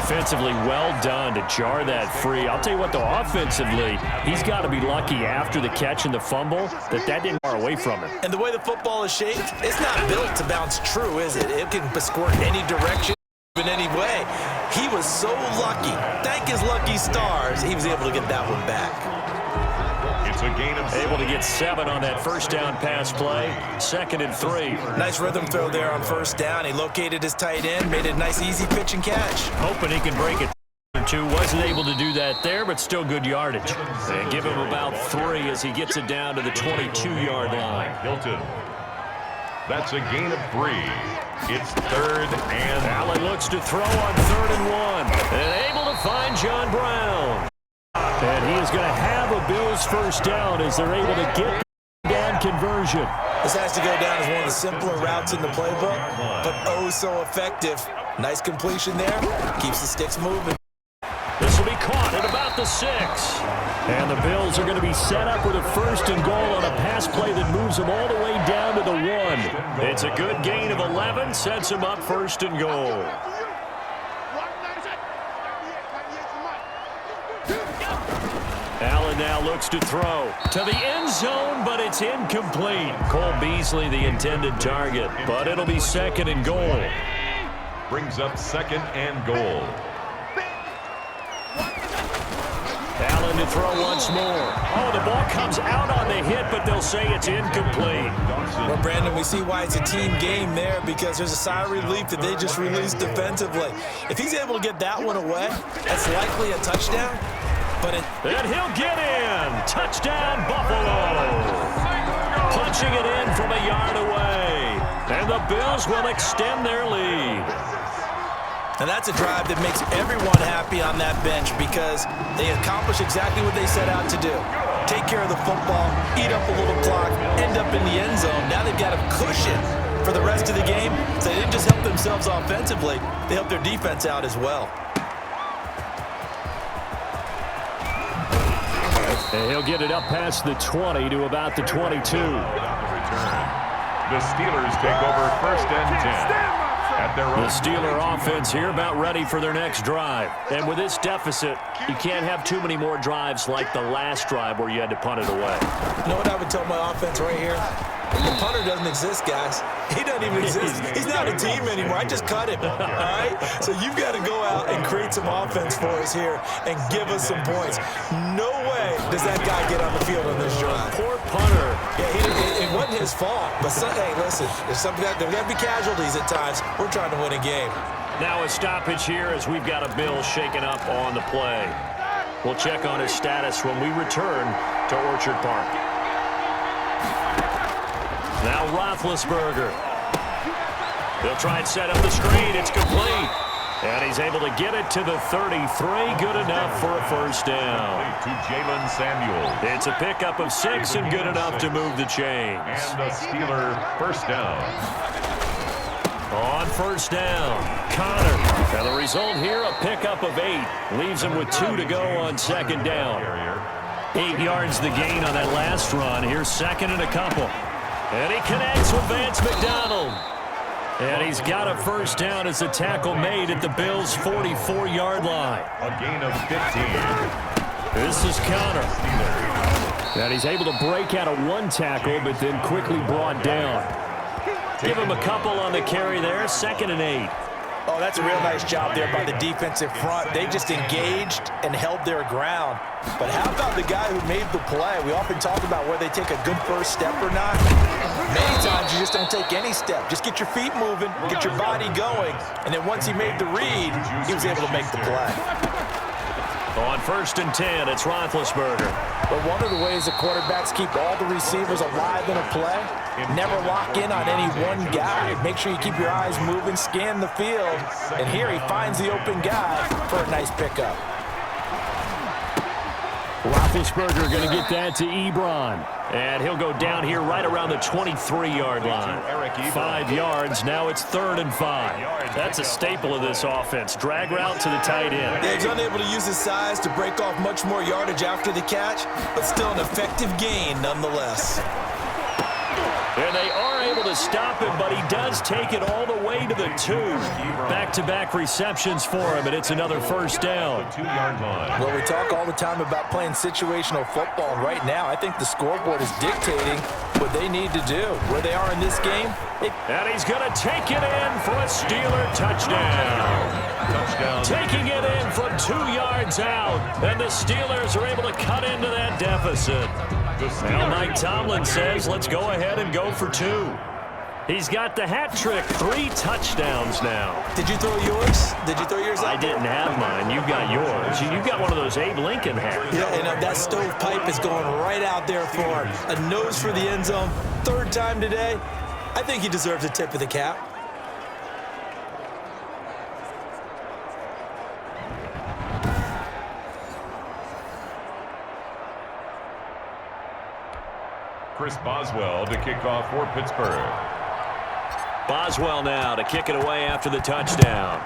Defensively, well done to jar that free. I'll tell you what, though, offensively, he's got to be lucky after the catch and the fumble that didn't far away from him. And the way the football is shaped, it's not built to bounce true, is it? It can squirt any direction. In any way. He was so lucky. Thank his lucky stars, he was able to get that one back. It's a gain of 7. Able to get 7 on that first down pass play. 2nd and 3. Nice rhythm throw there on first down. He located his tight end, made it a nice easy pitch and catch. Hoping he can break it. 2. Wasn't able to do that there, but still good yardage. And give him about 3 as he gets it down to the 22-yard line. Hilton. That's a gain of 3. It's 3rd and... Allen looks to throw on 3rd and 1. And able to find John Brown. And he is going to have a Bills first down as they're able to get the down conversion. This has to go down as one of the simpler routes in the playbook, but oh so effective. Nice completion there. Keeps the sticks moving. This will be caught at about the 6. And the Bills are going to be set up with a 1st and goal on a pass play that moves them all the way down to the 1. It's a good gain of 11, sets them up 1st and goal. Allen now looks to throw to the end zone, but it's incomplete. Cole Beasley, the intended target, but it'll be 2nd and goal. Brings up 2nd and goal. Allen to throw once more. The ball comes out on the hit, but they'll say it's incomplete. Well, Brandon, we see why it's a team game there because there's a sigh of relief that they just released defensively. If he's able to get that one away, that's likely a touchdown. And he'll get in. Touchdown, Buffalo. Punching it in from a yard away. And the Bills will extend their lead. And that's a drive that makes everyone happy on that bench because they accomplish exactly what they set out to do. Take care of the football, eat up a little clock, end up in the end zone. Now they've got a cushion for the rest of the game. So they didn't just help themselves offensively, they helped their defense out as well. And he'll get it up past the 20 to about the 22. The Steelers take over 1st and 10. The Steeler offense here about ready for their next drive. And with this deficit, you can't have too many more drives like the last drive where you had to punt it away. You know what I would tell my offense right here? The punter doesn't exist, guys. He doesn't even exist. He's not a team anymore. I just cut him, all right? So you've got to go out and create some offense for us here and give us some points. No way does that guy get on the field on this drive. Poor punter. Yeah, it wasn't his fault. But, hey, listen, there's got to be casualties at times. We're trying to win a game. Now a stoppage here as we've got a Bill shaken up on the play. We'll check on his status when we return to Orchard Park. Now Roethlisberger. They'll try and set up the screen. It's complete. And he's able to get it to the 33. Good enough for a first down. To Jalen Samuels. It's a pickup of 6 and good enough to move the chains. And the Steeler first down. On first down, Connor. And the result here, a pickup of 8. Leaves him with 2 to go on 2nd down. 8 yards the gain on that last run. Here's 2nd and a couple. And he connects with Vance McDonald. And he's got a first down as the tackle made at the Bills' 44-yard line. A gain of 15. This is Connor. And he's able to break out of one tackle, but then quickly brought down. Give him a couple on the carry there, 2nd and 8. Oh, that's a real nice job there by the defensive front. They just engaged and held their ground. But how about the guy who made the play? We often talk about whether they take a good first step or not. Many times you just don't take any step. Just get your feet moving, get your body going, and then once he made the read, he was able to make the play. On 1st and 10, it's Roethlisberger. But one of the ways the quarterbacks keep all the receivers alive in a play, never lock in on any one guy. Make sure you keep your eyes moving, scan the field, and here he finds the open guy for a nice pickup. Roethlisberger going to get that to Ebron. And he'll go down here right around the 23-yard line. 5 yards, now it's 3rd and 5. That's a staple of this offense. Drag route to the tight end. Yeah, he's unable to use his size to break off much more yardage after the catch, but still an effective gain nonetheless. And they are able to stop him, but he does take it all the way to the 2. Back-to-back receptions for him, and it's another 1st down. Well, we talk all the time about playing situational football, and right now I think the scoreboard is dictating what they need to do. Where they are in this game. And he's going to take it in for a Steeler touchdown. Taking it in from 2 yards out, and the Steelers are able to cut into that deficit. Now Mike Tomlin says, let's go ahead and go for 2. He's got the hat trick, 3 touchdowns now. Did you throw yours? Did you throw yours out? I didn't have mine. You got yours. You got one of those Abe Lincoln hats. Yeah, and that stovepipe is going right out there for him. A nose for the end zone. 3rd time today. I think he deserves a tip of the cap. Chris Boswell to kick off for Pittsburgh. Boswell now to kick it away after the touchdown.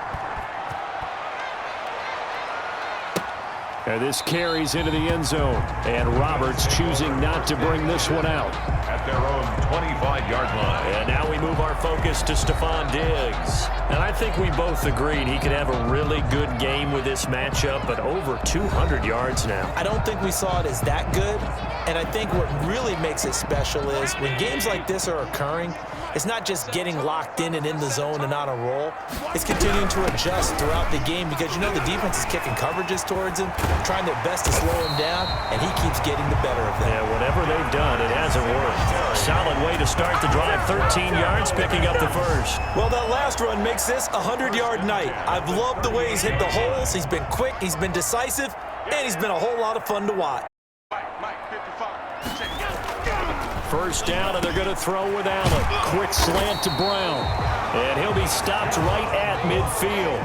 And this carries into the end zone. And Roberts choosing not to bring this one out. At their own 25-yard line. And now we move our focus to Stephon Diggs. And I think we both agreed he could have a really good game with this matchup, but over 200 yards now. I don't think we saw it as that good. And I think what really makes it special is when games like this are occurring, it's not just getting locked in and in the zone and on a roll. It's continuing to adjust throughout the game because, you know, the defense is kicking coverages towards him, trying their best to slow him down, and he keeps getting the better of them. Yeah, whatever they've done, it hasn't worked. Solid way to start the drive, 13 yards, picking up the 1st. Well, that last run makes this a 100-yard night. I've loved the way he's hit the holes. He's been quick, he's been decisive, and he's been a whole lot of fun to watch. 1st down, and they're going to throw with Allen. Quick slant to Brown. And he'll be stopped right at midfield.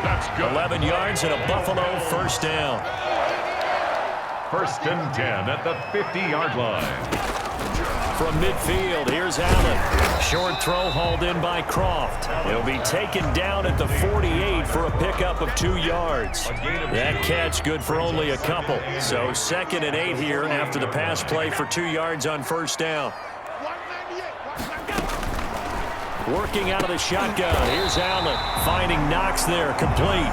That's good. 11 yards and a Buffalo 1st down. 1st and 10 at the 50-yard line. From midfield, here's Allen. Short throw hauled in by Croft. He'll be taken down at the 48 for a pickup of 2 yards. That catch good for only a couple. So 2nd and 8 here after the pass play for 2 yards on 1st down. Working out of the shotgun. Here's Allen. Finding Knox there, complete.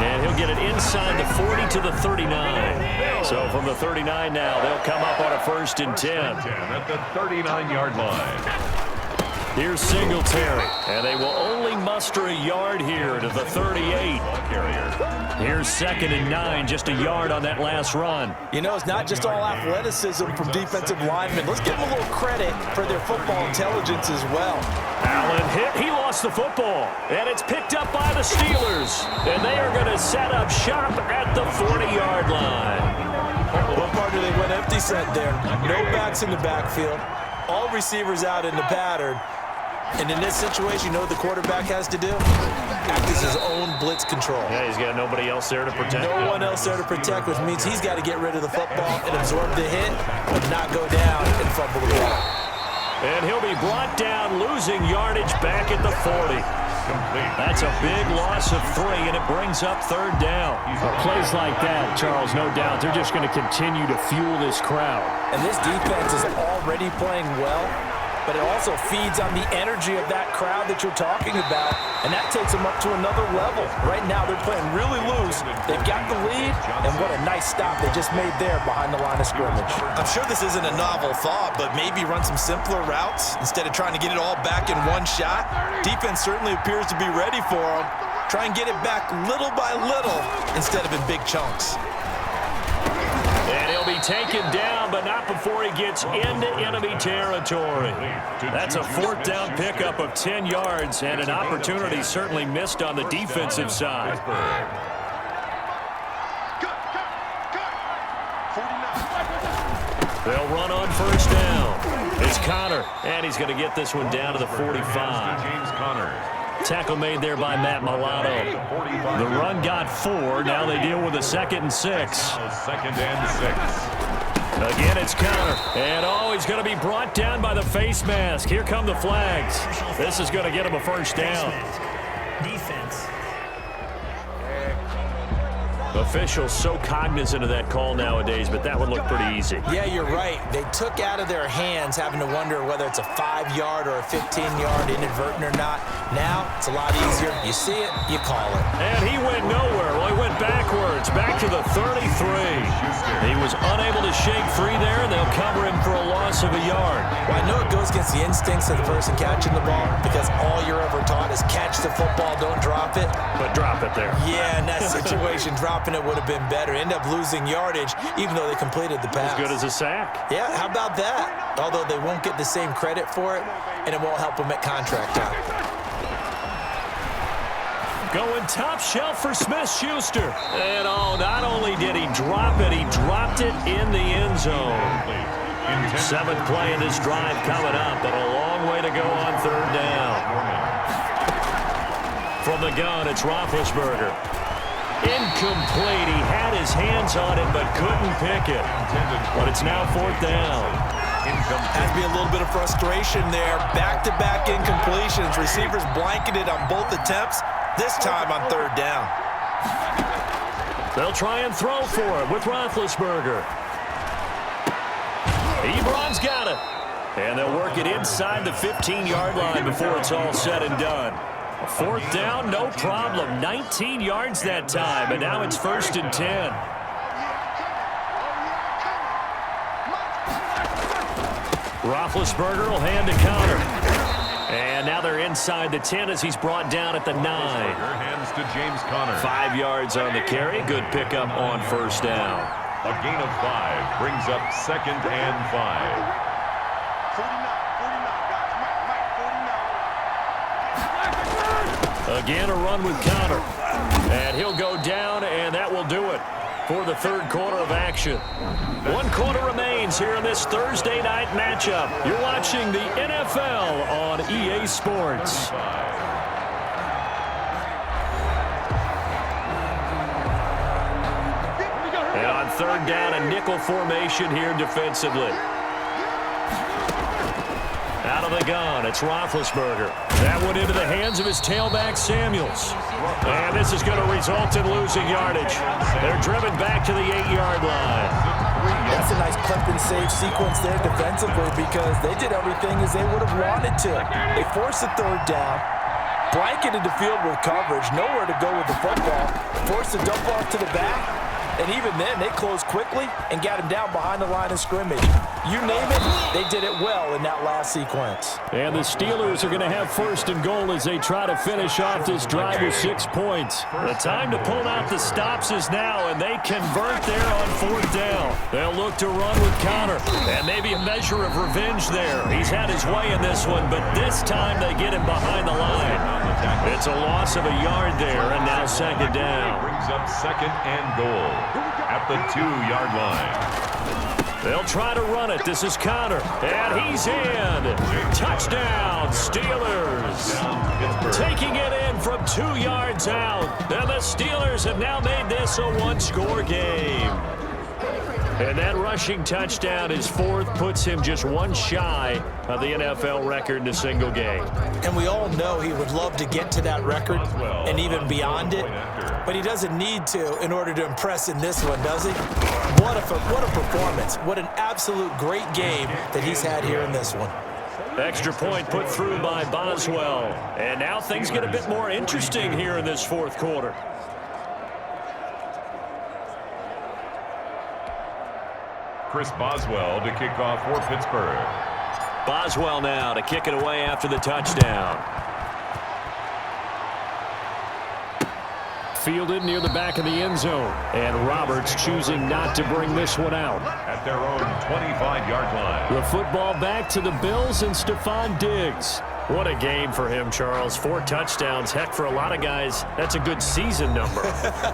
And he'll get it inside the 40 to the 39. So from the 39 now, they'll come up on a 1st and 10. At the 39-yard line. Here's Singletary. And they will only muster a yard here to the 38. Here's 2nd and 9, just a yard on that last run. You know, it's not just all athleticism from defensive linemen. Let's give them a little credit for their football intelligence as well. Allen hit. He lost the football. And it's picked up by the Steelers. And they are going to set up shop at the 40-yard line. What part do they went empty set there? No backs in the backfield. All receivers out in the pattern. And in this situation, you know what the quarterback has to do? Act as his own blitz control. Yeah, he's got nobody else there to protect. No one else there to protect, which means he's got to get rid of the football and absorb the hit, but not go down and fumble the ball. And he'll be brought down, losing yardage back at the 40. That's a big loss of 3, and it brings up 3rd down. Plays like that, Charles, no doubt, they're just going to continue to fuel this crowd. And this defense is already playing well. but it also feeds on the energy of that crowd that you're talking about, and that takes them up to another level. Right now, they're playing really loose. They've got the lead, and what a nice stop they just made there behind the line of scrimmage. I'm sure this isn't a novel thought, but maybe run some simpler routes instead of trying to get it all back in one shot. Defense certainly appears to be ready for them. Try and get it back little by little instead of in big chunks. And he'll be taken down, but not before he gets into enemy territory. That's a 4th down pickup of 10 yards, and an opportunity certainly missed on the defensive side. They'll run on 1st down. It's Connor, and he's going to get this one down to the 45. James Conner. Tackle made there by Matt Milano. The run got 4. Now they deal with a 2nd and 6. 2nd and 6. Again, it's Connor. And, he's going to be brought down by the face mask. Here come the flags. This is going to get him a 1st down. Defense. Officials so cognizant of that call nowadays, but that one looked pretty easy. Yeah, you're right. They took out of their hands having to wonder whether it's a 5-yard or a 15-yard inadvertent or not. Now, it's a lot easier. You see it, you call it. And he went nowhere. Well, he went backwards, back to the 33. He was unable to shake free there, and they'll cover him for a loss of a yard. Well, I know it goes against the instincts of the person catching the ball because all you're ever taught is catch the football, don't drop it. But drop it there. Yeah, in that situation, dropping it would have been better. End up losing yardage, even though they completed the pass. As good as a sack. Yeah, how about that? Although they won't get the same credit for it, and it won't help them at contract time. Going top shelf for Smith-Schuster. And, not only did he drop it, he dropped it in the end zone. 7th play in this drive coming up, but a long way to go on 3rd down. From the gun, it's Roethlisberger. Incomplete. He had his hands on it, but couldn't pick it. But it's now 4th down. Has to be a little bit of frustration there. Back-to-back incompletions. Receivers blanketed on both attempts, this time on 3rd down. They'll try and throw for it with Roethlisberger. Ebron's got it. And they'll work it inside the 15-yard line before it's all said and done. 4th down, no problem. 19 yards that time, and now it's 1st and 10. Roethlisberger will hand to Connor. And now they're inside the 10 as he's brought down at the 9. Hands to James Conner. 5 yards on the carry. Good pickup on 1st down. A gain of 5 brings up 2nd and 5. Again, a run with Connor. And he'll go down, and that will do it for the 3rd quarter of action. 1 quarter remains here in this Thursday night matchup. You're watching the NFL on EA Sports. And on 3rd down, a nickel formation here defensively. Out of the gun, it's Roethlisberger. That went into the hands of his tailback, Samuels. And this is going to result in losing yardage. They're driven back to the 8-yard line. That's a nice clip and save sequence there defensively because they did everything as they would have wanted to. They forced the 3rd down, blanketed the field with coverage, nowhere to go with the football, forced the dump off to the back, and even then they closed quickly and got him down behind the line of scrimmage. You name it, they did it well in that last sequence. And the Steelers are going to have 1st and goal as they try to finish off this drive with 6 points. The time to pull out the stops is now, and they convert there on 4th down. They'll look to run with Connor, and maybe a measure of revenge there. He's had his way in this one, but this time they get him behind the line. It's a loss of a yard there, and now 2nd down. Brings up 2nd and goal at the 2-yard line. They'll try to run it. This is Connor. And he's in. Touchdown, Steelers. Taking it in from 2 yards out. And the Steelers have now made this a 1-score game. And that rushing touchdown, his 4th, puts him just 1 shy of the NFL record in a single game. And we all know he would love to get to that record and even beyond it, but he doesn't need to in order to impress in this one, does he? What a performance. What an absolute great game that he's had here in this one. Extra point put through by Boswell. And now things get a bit more interesting here in this fourth quarter. Chris Boswell to kick off for Pittsburgh. Boswell now to kick it away after the touchdown. Fielded near the back of the end zone. And Roberts choosing not to bring this one out. At their own 25-yard line. The football back to the Bills and Stephon Diggs. What a game for him, Charles. 4 touchdowns. Heck, for a lot of guys, that's a good season number.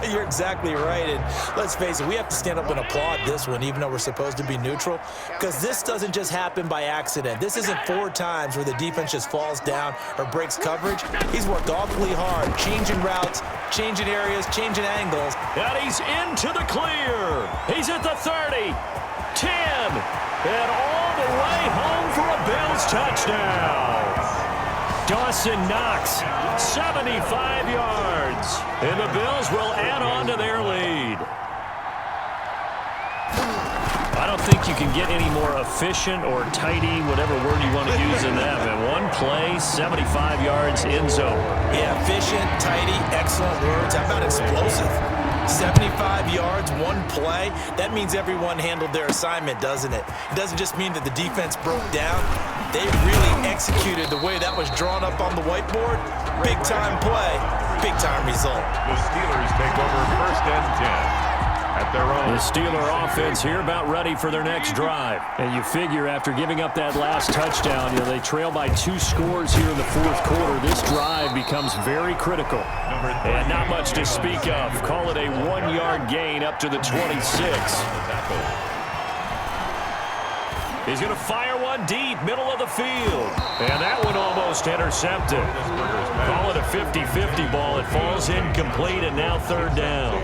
You're exactly right. And let's face it, we have to stand up and applaud this one, even though we're supposed to be neutral, because this doesn't just happen by accident. This isn't 4 times where the defense just falls down or breaks coverage. He's worked awfully hard, changing routes, changing areas, changing angles. And he's into the clear. He's at the 30, 10, and all the way home for a Bills touchdown. Dawson Knox, 75 yards. And the Bills will add on to their lead. I don't think you can get any more efficient or tidy, whatever word you want to use in that. In one play, 75 yards in zone. Yeah, efficient, tidy, excellent words. How about explosive? 75 yards, one play. That means everyone handled their assignment, doesn't it? It doesn't just mean that the defense broke down. They really executed the way that was drawn up on the whiteboard. Big-time play, big-time result. The Steelers take over first and 10. At their own. The Steeler offense here about ready for their next drive. And you figure after giving up that last touchdown, they trail by 2 scores here in the fourth quarter. This drive becomes very critical. And not much to speak of. Call it a 1-yard gain up to the 26. He's going to fire one deep, middle of the field. And that one almost intercepted. Call it a 50-50 ball. It falls incomplete, and now third down.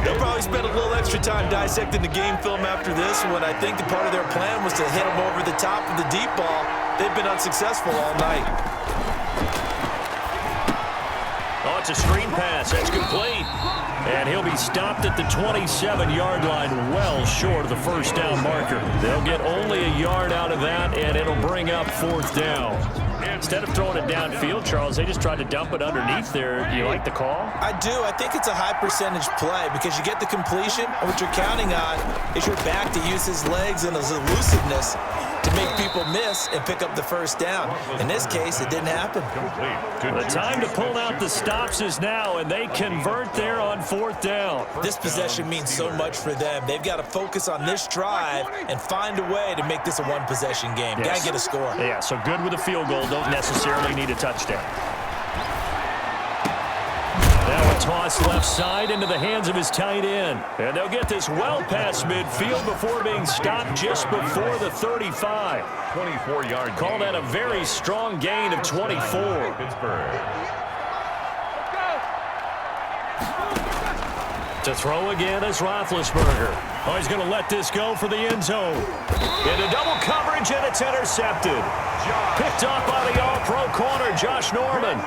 They'll probably spend a little extra time dissecting the game film after this one. I think the part of their plan was to hit them over the top of the deep ball. They've been unsuccessful all night. Oh, it's a screen pass. That's complete. And he'll be stopped at the 27-yard line, well short of the first down marker. They'll get only a yard out of that, and it'll bring up fourth down. Instead of throwing it downfield, Charles, they just tried to dump it underneath there. Do you like the call? I do. I think it's a high-percentage play because you get the completion, and what you're counting on is your back to use his legs and his elusiveness to make people miss and pick up the first down. In this case, it didn't happen. The time to pull out the stops is now, and they convert there on fourth down. This possession means so much for them. They've got to focus on this drive and find a way to make this a one-possession game. Yes. Got to get a score. Yeah, so good with a field goal. Don't necessarily need a touchdown. Now a toss left side into the hands of his tight end. And they'll get this well past midfield before being stopped just before the 35. 24-yard gain. Call that a very strong gain of 24. Pittsburgh. To throw again is Roethlisberger. Oh, he's going to let this go for the end zone. Into double coverage, and it's intercepted. Picked off by the all-pro corner, Josh Norman.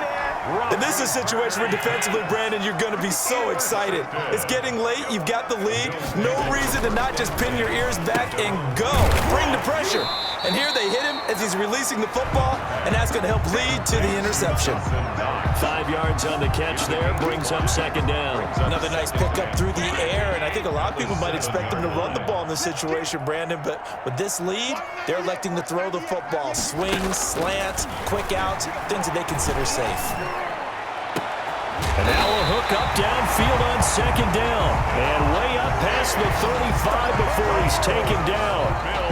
And this is a situation where defensively, Brandon, you're going to be so excited. It's getting late. You've got the lead. No reason to not just pin your ears back and go. Bring the pressure. And here they hit him as he's releasing the football, and that's going to help lead to the interception. 5 yards on the catch there, brings up second down. Another nice pickup through the air, and I think a lot of people might expect them to run the ball in this situation, Brandon, but with this lead, they're electing to throw the football. Swings, slants, quick outs, things that they consider safe. And now a hook up downfield on second down. And way up past the 35 before he's taken down.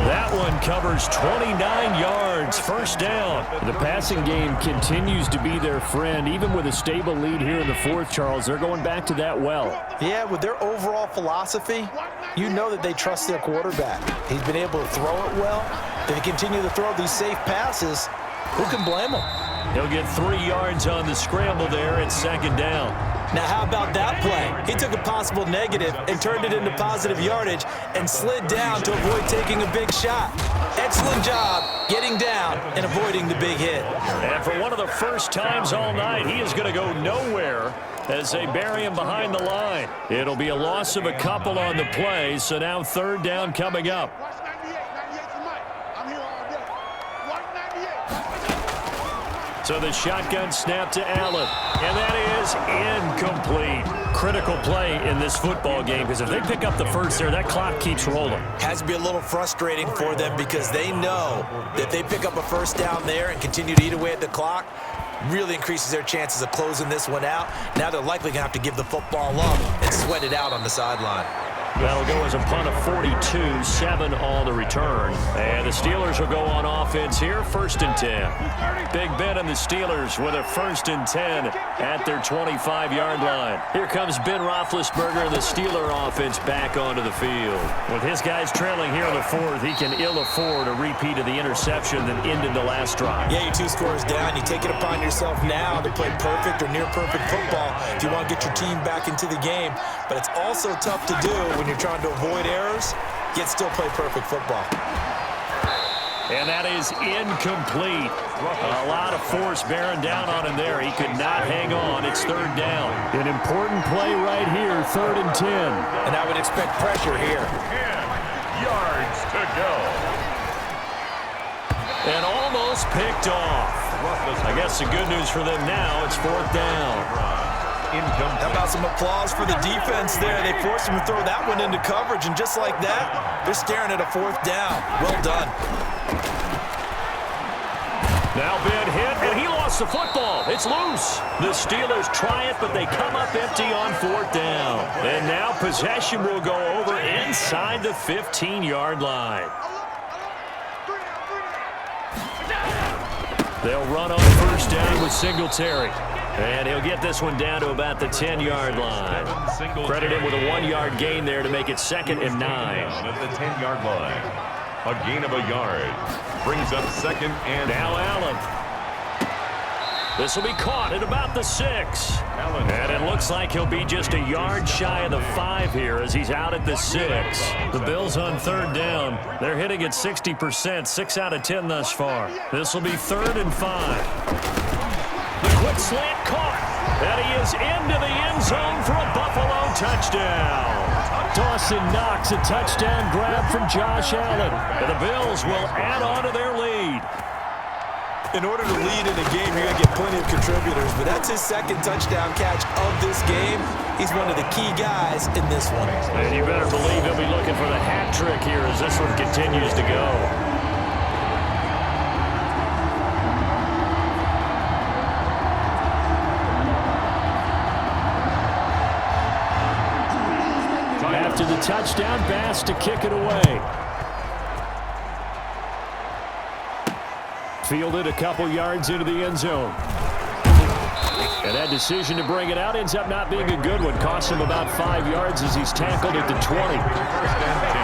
That one covers 29 yards. First down. The passing game continues to be their friend. Even with a stable lead here in the fourth, Charles, they're going back to that well. Yeah, with their overall philosophy, you know that they trust their quarterback. He's been able to throw it well. If they continue to throw these safe passes, who can blame them? He'll get 3 yards on the scramble there at second down. Now, how about that play? He took a possible negative and turned it into positive yardage and slid down to avoid taking a big shot. Excellent job getting down and avoiding the big hit. And for one of the first times all night, he is going to go nowhere as they bury him behind the line. It'll be a loss of a couple on the play, so now third down coming up. So the shotgun snap to Allen, and that is incomplete. Critical play in this football game, because if they pick up the first there, that clock keeps rolling. Has to be a little frustrating for them because they know that if they pick up a first down there and continue to eat away at the clock, really increases their chances of closing this one out. Now they're likely going to have to give the football up and sweat it out on the sideline. That'll go as a punt of 42, 7 on the return. And the Steelers will go on offense here, 1st and 10. Big Ben and the Steelers with a 1st and 10 at their 25-yard line. Here comes Ben Roethlisberger and the Steeler offense back onto the field. With his guys trailing here in the 4th, he can ill afford a repeat of the interception that ended the last drive. Yeah, you're 2 scores down. You take it upon yourself now to play perfect or near-perfect football if you want to get your team back into the game. But it's also tough to do when you're trying to avoid errors, yet still play perfect football. And that is incomplete. A lot of force bearing down on him there. He could not hang on. It's 3rd down. An important play right here, 3rd and 10. And I would expect pressure here. 10 yards to go. And almost picked off. I guess the good news for them now, it's 4th down. How about some applause for the defense there? They forced him to throw that one into coverage, and just like that, they're staring at a 4th down. Well done. Now Ben hit, and he lost the football. It's loose. The Steelers try it, but they come up empty on 4th down. And now possession will go over inside the 15-yard line. They'll run on 1st down with Singletary. And he'll get this one down to about the 10-yard line. Credit him with a 1-yard gain there to make it 2nd and 9. At the 10-yard line. A gain of a yard. Brings up 2nd and... Now Allen. This will be caught at about the 6. And it looks like he'll be just a yard shy of the 5 here as he's out at the 6. The Bills on 3rd down. They're hitting at 60%, 6 out of 10 thus far. This will be 3rd and 5. The quick slant caught. And he is into the end zone for a Buffalo touchdown. Dawson Knox, a touchdown grab from Josh Allen. And the Bills will add on to their lead. In order to lead in a game, you're going to get plenty of contributors, but that's his 2nd touchdown catch of this game. He's one of the key guys in this one. And you better believe he'll be looking for the hat trick here as this one continues to go. After the touchdown, Bass to kick it away. Fielded a couple yards into the end zone. And that decision to bring it out ends up not being a good one. Costs him about 5 yards as he's tackled at the 20. 1st and 10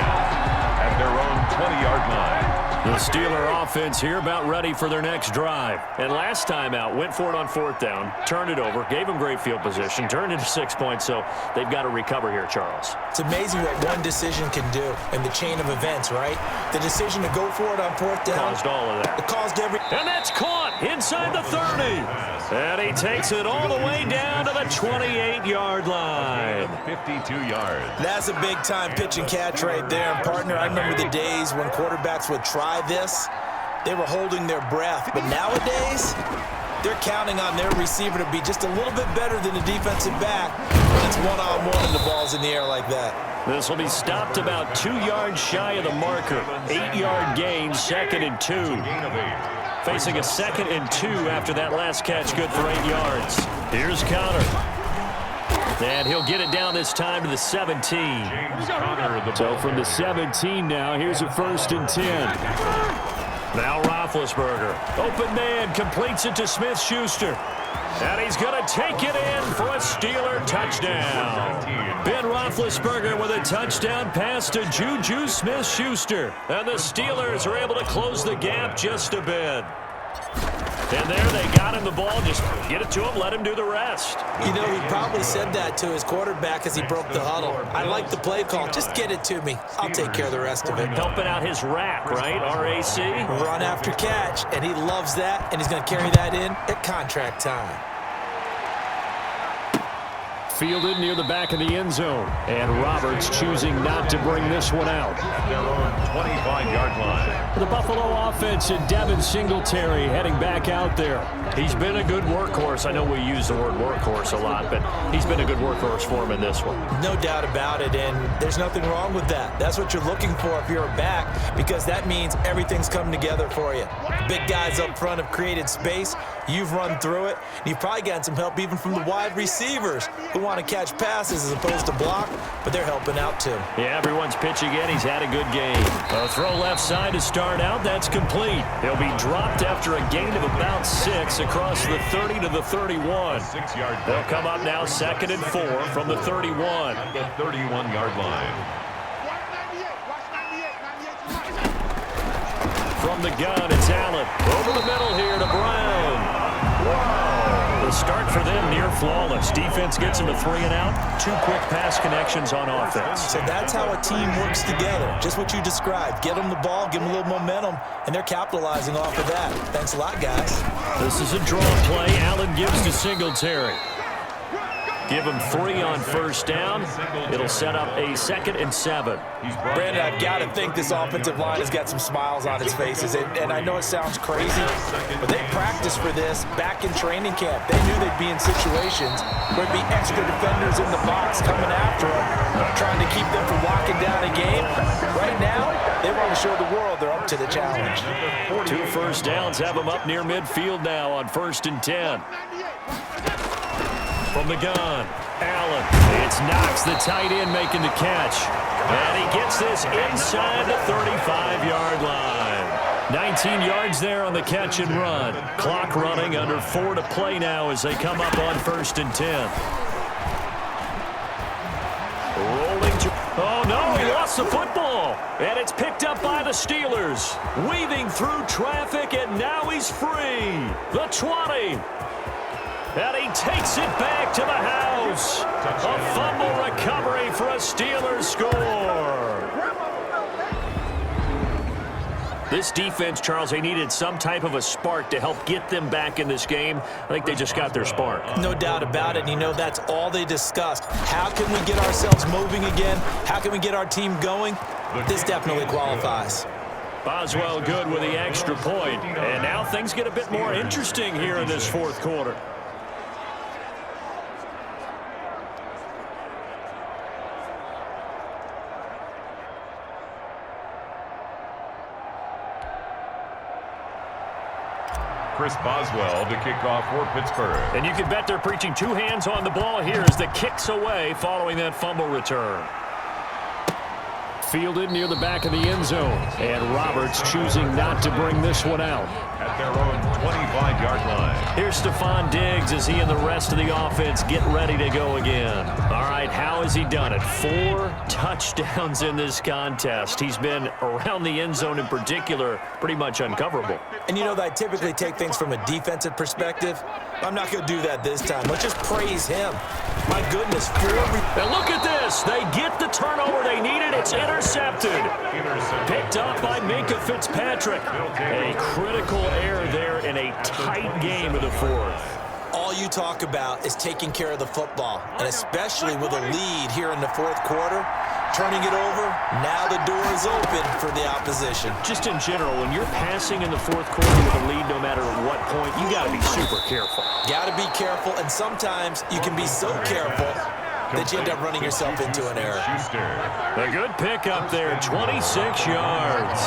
at their own 20-yard line. The Steeler offense here about ready for their next drive. And last time out, went for it on 4th down, turned it over, gave them great field position, turned into 6 points, so they've got to recover here, Charles. It's amazing what one decision can do in the chain of events, right? The decision to go for it on 4th down. Caused all of that. It caused every... And that's caught inside the 30. And he takes it all the way down to the 28-yard line. 52 yards. That's a big-time pitch and catch right there. And, partner, I remember the days when quarterbacks would try this. They were holding their breath. But nowadays, they're counting on their receiver to be just a little bit better than the defensive back when it's one-on-one and the ball's in the air like that. This will be stopped about 2 yards shy of the marker. 8-yard gain, 2nd and 2. Facing a 2nd and 2 after that last catch, good for 8 yards. Here's Connor. And he'll get it down this time to the 17. So from the 17 now, here's a 1st and 10. Now Roethlisberger. Open man, completes it to Smith-Schuster. And he's going to take it in for a Steeler touchdown. Ben Roethlisberger with a touchdown pass to Juju Smith-Schuster. And the Steelers are able to close the gap just a bit. And there they got him the ball. Just get it to him, let him do the rest. You know, he probably said that to his quarterback as he broke the huddle. I like the play call. Just get it to me. I'll take care of the rest of it. Helping out his rack, right? RAC. Run after catch, and he loves that, and he's going to carry that in at contract time. Fielded near the back of the end zone. And Roberts choosing not to bring this one out. At their own 25-yard line. The Buffalo offense and Devin Singletary heading back out there. He's been a good workhorse. I know we use the word workhorse a lot, but he's been a good workhorse for him in this one. No doubt about it, and there's nothing wrong with that. That's what you're looking for if you're a back, because that means everything's come together for you. Big guys up front have created space. You've run through it. You've probably gotten some help even from the wide receivers who want to catch passes as opposed to block, but they're helping out too. Yeah, everyone's pitching in. He's had a good game. A throw left side to start out. That's complete. He'll be dropped after a gain of about 6 across the 30 to the 31. They'll come up now 2nd and 4 from the 31. At the 31-yard line. From the gun, it's Allen. Over the middle here to Brown. Wow. The start for them near flawless. Defense gets them to 3 and out. 2 quick pass connections on offense. So that's how a team works together. Just what you described. Get them the ball, give them a little momentum, and they're capitalizing off of that. Thanks a lot, guys. This is a draw play. Allen gives to Singletary. Give him 3 on first down. It'll set up a 2nd and 7. Brandon, I've got to think this offensive line has got some smiles on its faces. And I know it sounds crazy, but they practiced for this back in training camp. They knew they'd be in situations where there'd be extra defenders in the box coming after them, trying to keep them from locking down a game. Right now, they want to show the world they're up to the challenge. 2 first downs have them up near midfield now on 1st and 10. From the gun, Allen. It's Knox, the tight end, making the catch. And he gets this inside the 35-yard line. 19 yards there on the catch and run. Clock running, under 4 to play now as they come up on 1st and 10. Rolling to... Oh, no, he lost the football. And it's picked up by the Steelers. Weaving through traffic, and now he's free. The 20. And he takes it back to the house. A fumble recovery for a Steelers score. This defense, Charles, they needed some type of a spark to help get them back in this game. I think they just got their spark. No doubt about it. And you know, that's all they discussed. How can we get ourselves moving again? How can we get our team going? This definitely qualifies. Boswell good with the extra point. And now things get a bit more interesting here in this 4th quarter. Chris Boswell to kick off for Pittsburgh. And you can bet they're preaching 2 hands on the ball here as the kick's away following that fumble return. Fielded near the back of the end zone. And Roberts choosing not to bring this one out. At their own 25-yard line. Here's Stephon Diggs as he and the rest of the offense get ready to go again. All right, how has he done it? 4 touchdowns in this contest. He's been around the end zone in particular, pretty much uncoverable. And you know that I typically take things from a defensive perspective. I'm not going to do that this time. Let's just praise him. My goodness, 4. And look at this. They get the turnover they needed. It's intercepted. Picked up by Minkah Fitzpatrick. A critical error there in a tight game of the 4th. All you talk about is taking care of the football, and especially with a lead here in the 4th quarter, turning it over, now the door is open for the opposition. Just in general, when you're passing in the 4th quarter with a lead, no matter what point, you got to be super careful. Got to be careful, and sometimes you can be so careful that you end up running yourself into an error. A good pickup there, 26 yards.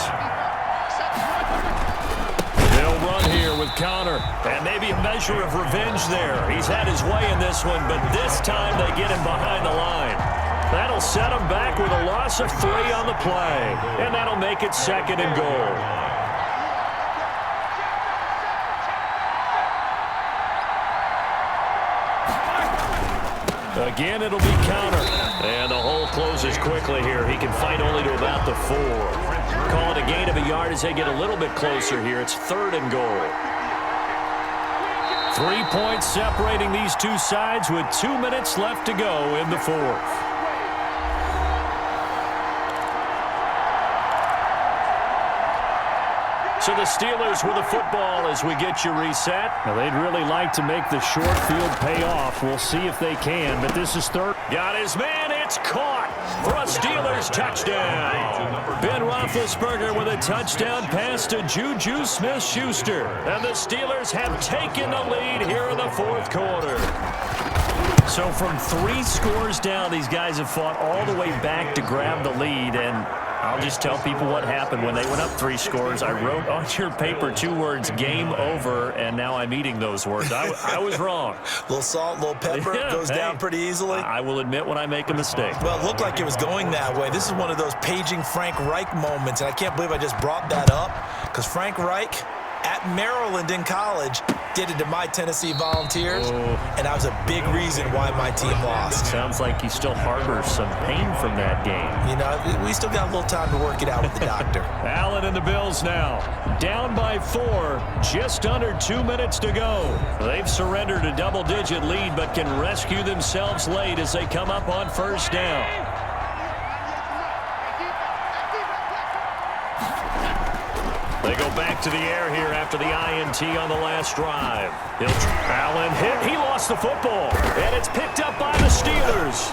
They'll run here with Connor, and maybe a measure of revenge there. He's had his way in this one, but this time they get him behind the line. That'll set him back with a loss of 3 on the play, and that'll make it 2nd and goal. Again, it'll be counter. And the hole closes quickly here. He can fight only to about the 4. Call it a gain of a yard as they get a little bit closer here. It's 3rd and goal. 3 points separating these two sides with 2 minutes left to go in the 4th. So the Steelers with the football as we get you reset. Now, they'd really like to make the short field pay off. We'll see if they can, but this is third. Got his man. It's caught for a Steelers touchdown. Ben Roethlisberger with a touchdown pass to Juju Smith-Schuster. And the Steelers have taken the lead here in the fourth quarter. So from 3 scores down, these guys have fought all the way back to grab the lead, and I'll just tell people what happened when they went up 3 scores. I wrote on your paper 2 words, game over, and now I'm eating those words. I was wrong. A little salt, a little pepper, goes down pretty easily. I will admit when I make a mistake. Well, it looked like it was going that way. This is one of those paging Frank Reich moments, and I can't believe I just brought that up, because Frank Reich at Maryland in college did it to my Tennessee Volunteers, and that was a big reason why my team lost. Sounds like he still harbors some pain from that game. You know, we still got a little time to work it out with the doctor. Allen and the Bills now. Down by 4, just under 2 minutes to go. They've surrendered a double-digit lead, but can rescue themselves late as they come up on first down. They go back to the air here after the INT on the last drive. Allen hit. He lost the football. And it's picked up by the Steelers.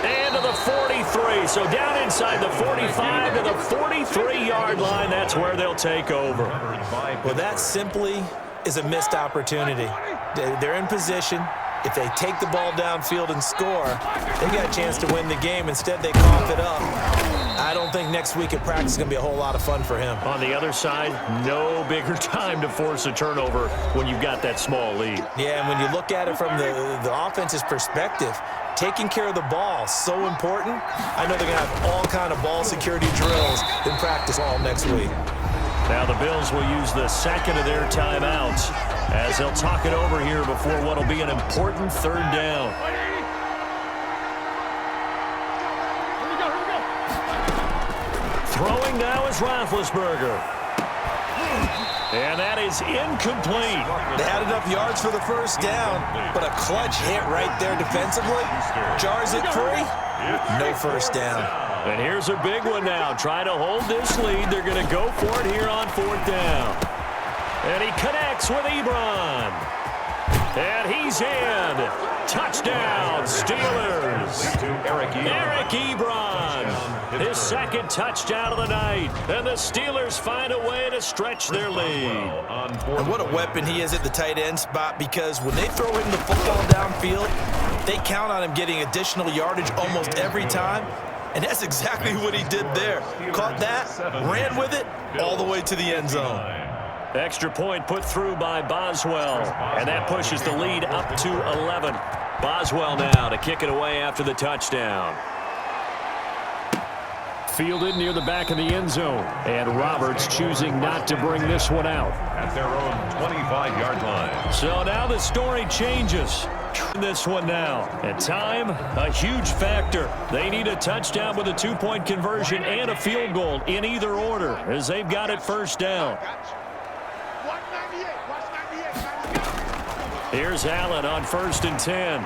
And to the 43. So down inside the 45 to the 43-yard line. That's where they'll take over. Well, that simply is a missed opportunity. They're in position. If they take the ball downfield and score, they got a chance to win the game. Instead, they cough it up. I don't think next week at practice is going to be a whole lot of fun for him. On the other side, no bigger time to force a turnover when you've got that small lead. Yeah, and when you look at it from the offense's perspective, taking care of the ball, so important. I know they're going to have all kind of ball security drills in practice all next week. Now the Bills will use the second of their timeouts as they'll talk it over here before what will be an important third down. Throwing now is Roethlisberger. And that is incomplete. They had enough yards for the first down, but a clutch hit right there defensively. Jars it free. No first down. And here's a big one now. Trying to hold this lead. They're going to go for it here on fourth down. And he connects with Ebron. And he's in. Touchdown, Steelers. Eric Ebron. His second touchdown of the night. And the Steelers find a way to stretch their lead. And what a weapon he is at the tight end spot, because when they throw him the football downfield, they count on him getting additional yardage almost every time. And that's exactly what he did there. Caught that, ran with it, all the way to the end zone. Extra point put through by Boswell. And that pushes the lead up to 11. Boswell now to kick it away after the touchdown. Fielded near the back of the end zone. And Roberts choosing not to bring this one out. At their own 25-yard line. So now the story changes. This one now. And time, a huge factor. They need a touchdown with a 2-point conversion and a field goal in either order as they've got it first down. Here's Allen on 1st and 10.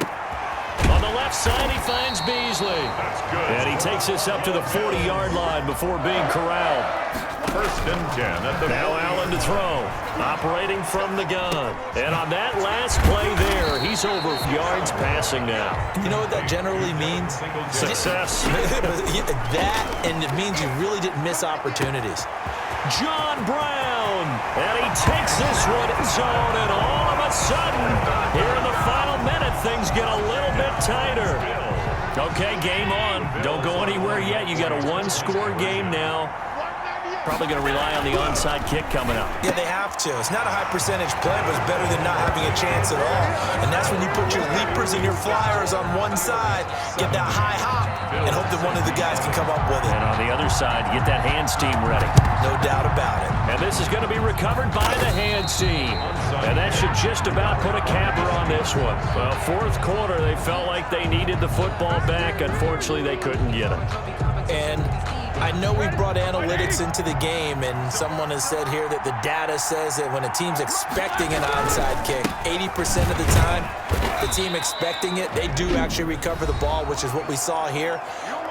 On the left side, he finds Beasley. That's good. And he takes this up to the 40-yard line before being corralled. 1st and 10 at the Now Allen to throw, operating from the gun. And on that last play there, he's over yards passing now. You know what that generally means? Success. That, and it means you really didn't miss opportunities. John Brown, and he takes this one in zone, and all of a sudden, here in the final minute, things get a little bit tighter. Okay, game on. Don't go anywhere yet. You got a 1-score game now. Probably going to rely on the onside kick coming up. Yeah, they have to. It's not a high percentage play, but it's better than not having a chance at all. And that's when you put your leapers and your flyers on one side, get that high hop, and hope that one of the guys can come up with it. And on the other side, get that hands team ready. No doubt about it. And this is going to be recovered by the hands team. And that should just about put a capper on this one. Well, fourth quarter, they felt like they needed the football back. Unfortunately, they couldn't get it. And I know we brought analytics into the game, and someone has said here that the data says that when a team's expecting an onside kick, 80% of the time, the team expecting it, they do actually recover the ball, which is what we saw here.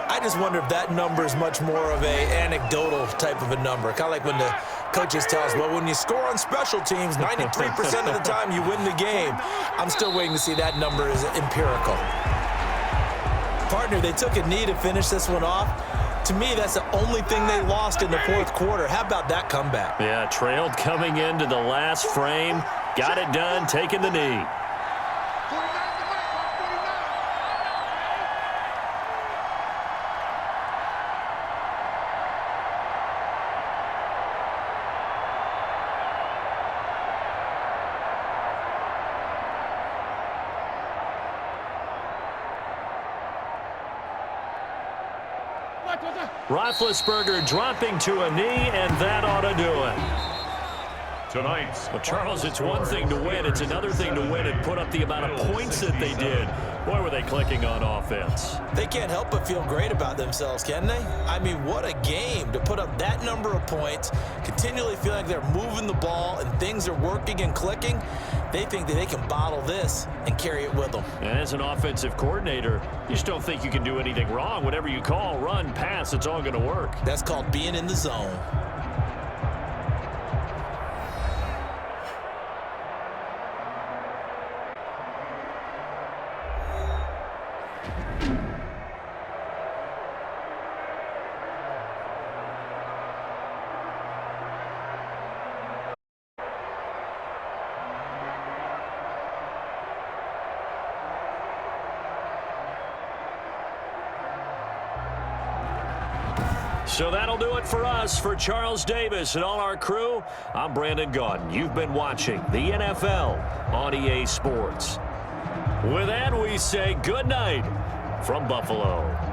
I just wonder if that number is much more of a anecdotal type of a number, kind of like when the Coaches tell us, well, when you score on special teams, 93% of the time you win the game. I'm still waiting to see that number is empirical. Partner, they took a knee to finish this one off. To me, that's the only thing they lost in the fourth quarter. How about that comeback? Yeah, trailed coming into the last frame. Got it done, taking the knee. Roethlisberger dropping to a knee, and that ought to do it. Tonight's Well, Charles, it's one thing to win. It's another thing to win and put up the amount of points that they did. Boy, were they clicking on offense. They can't help but feel great about themselves, can they? I mean, what a game to put up that number of points, continually feeling like they're moving the ball and things are working and clicking. They think that they can bottle this and carry it with them. And as an offensive coordinator, you just don't think you can do anything wrong. Whatever you call, run, pass, it's all going to work. That's called being in the zone. So that'll do it for us. For Charles Davis and all our crew, I'm Brandon Gaudin. You've been watching the NFL on EA Sports. With that, we say good night from Buffalo.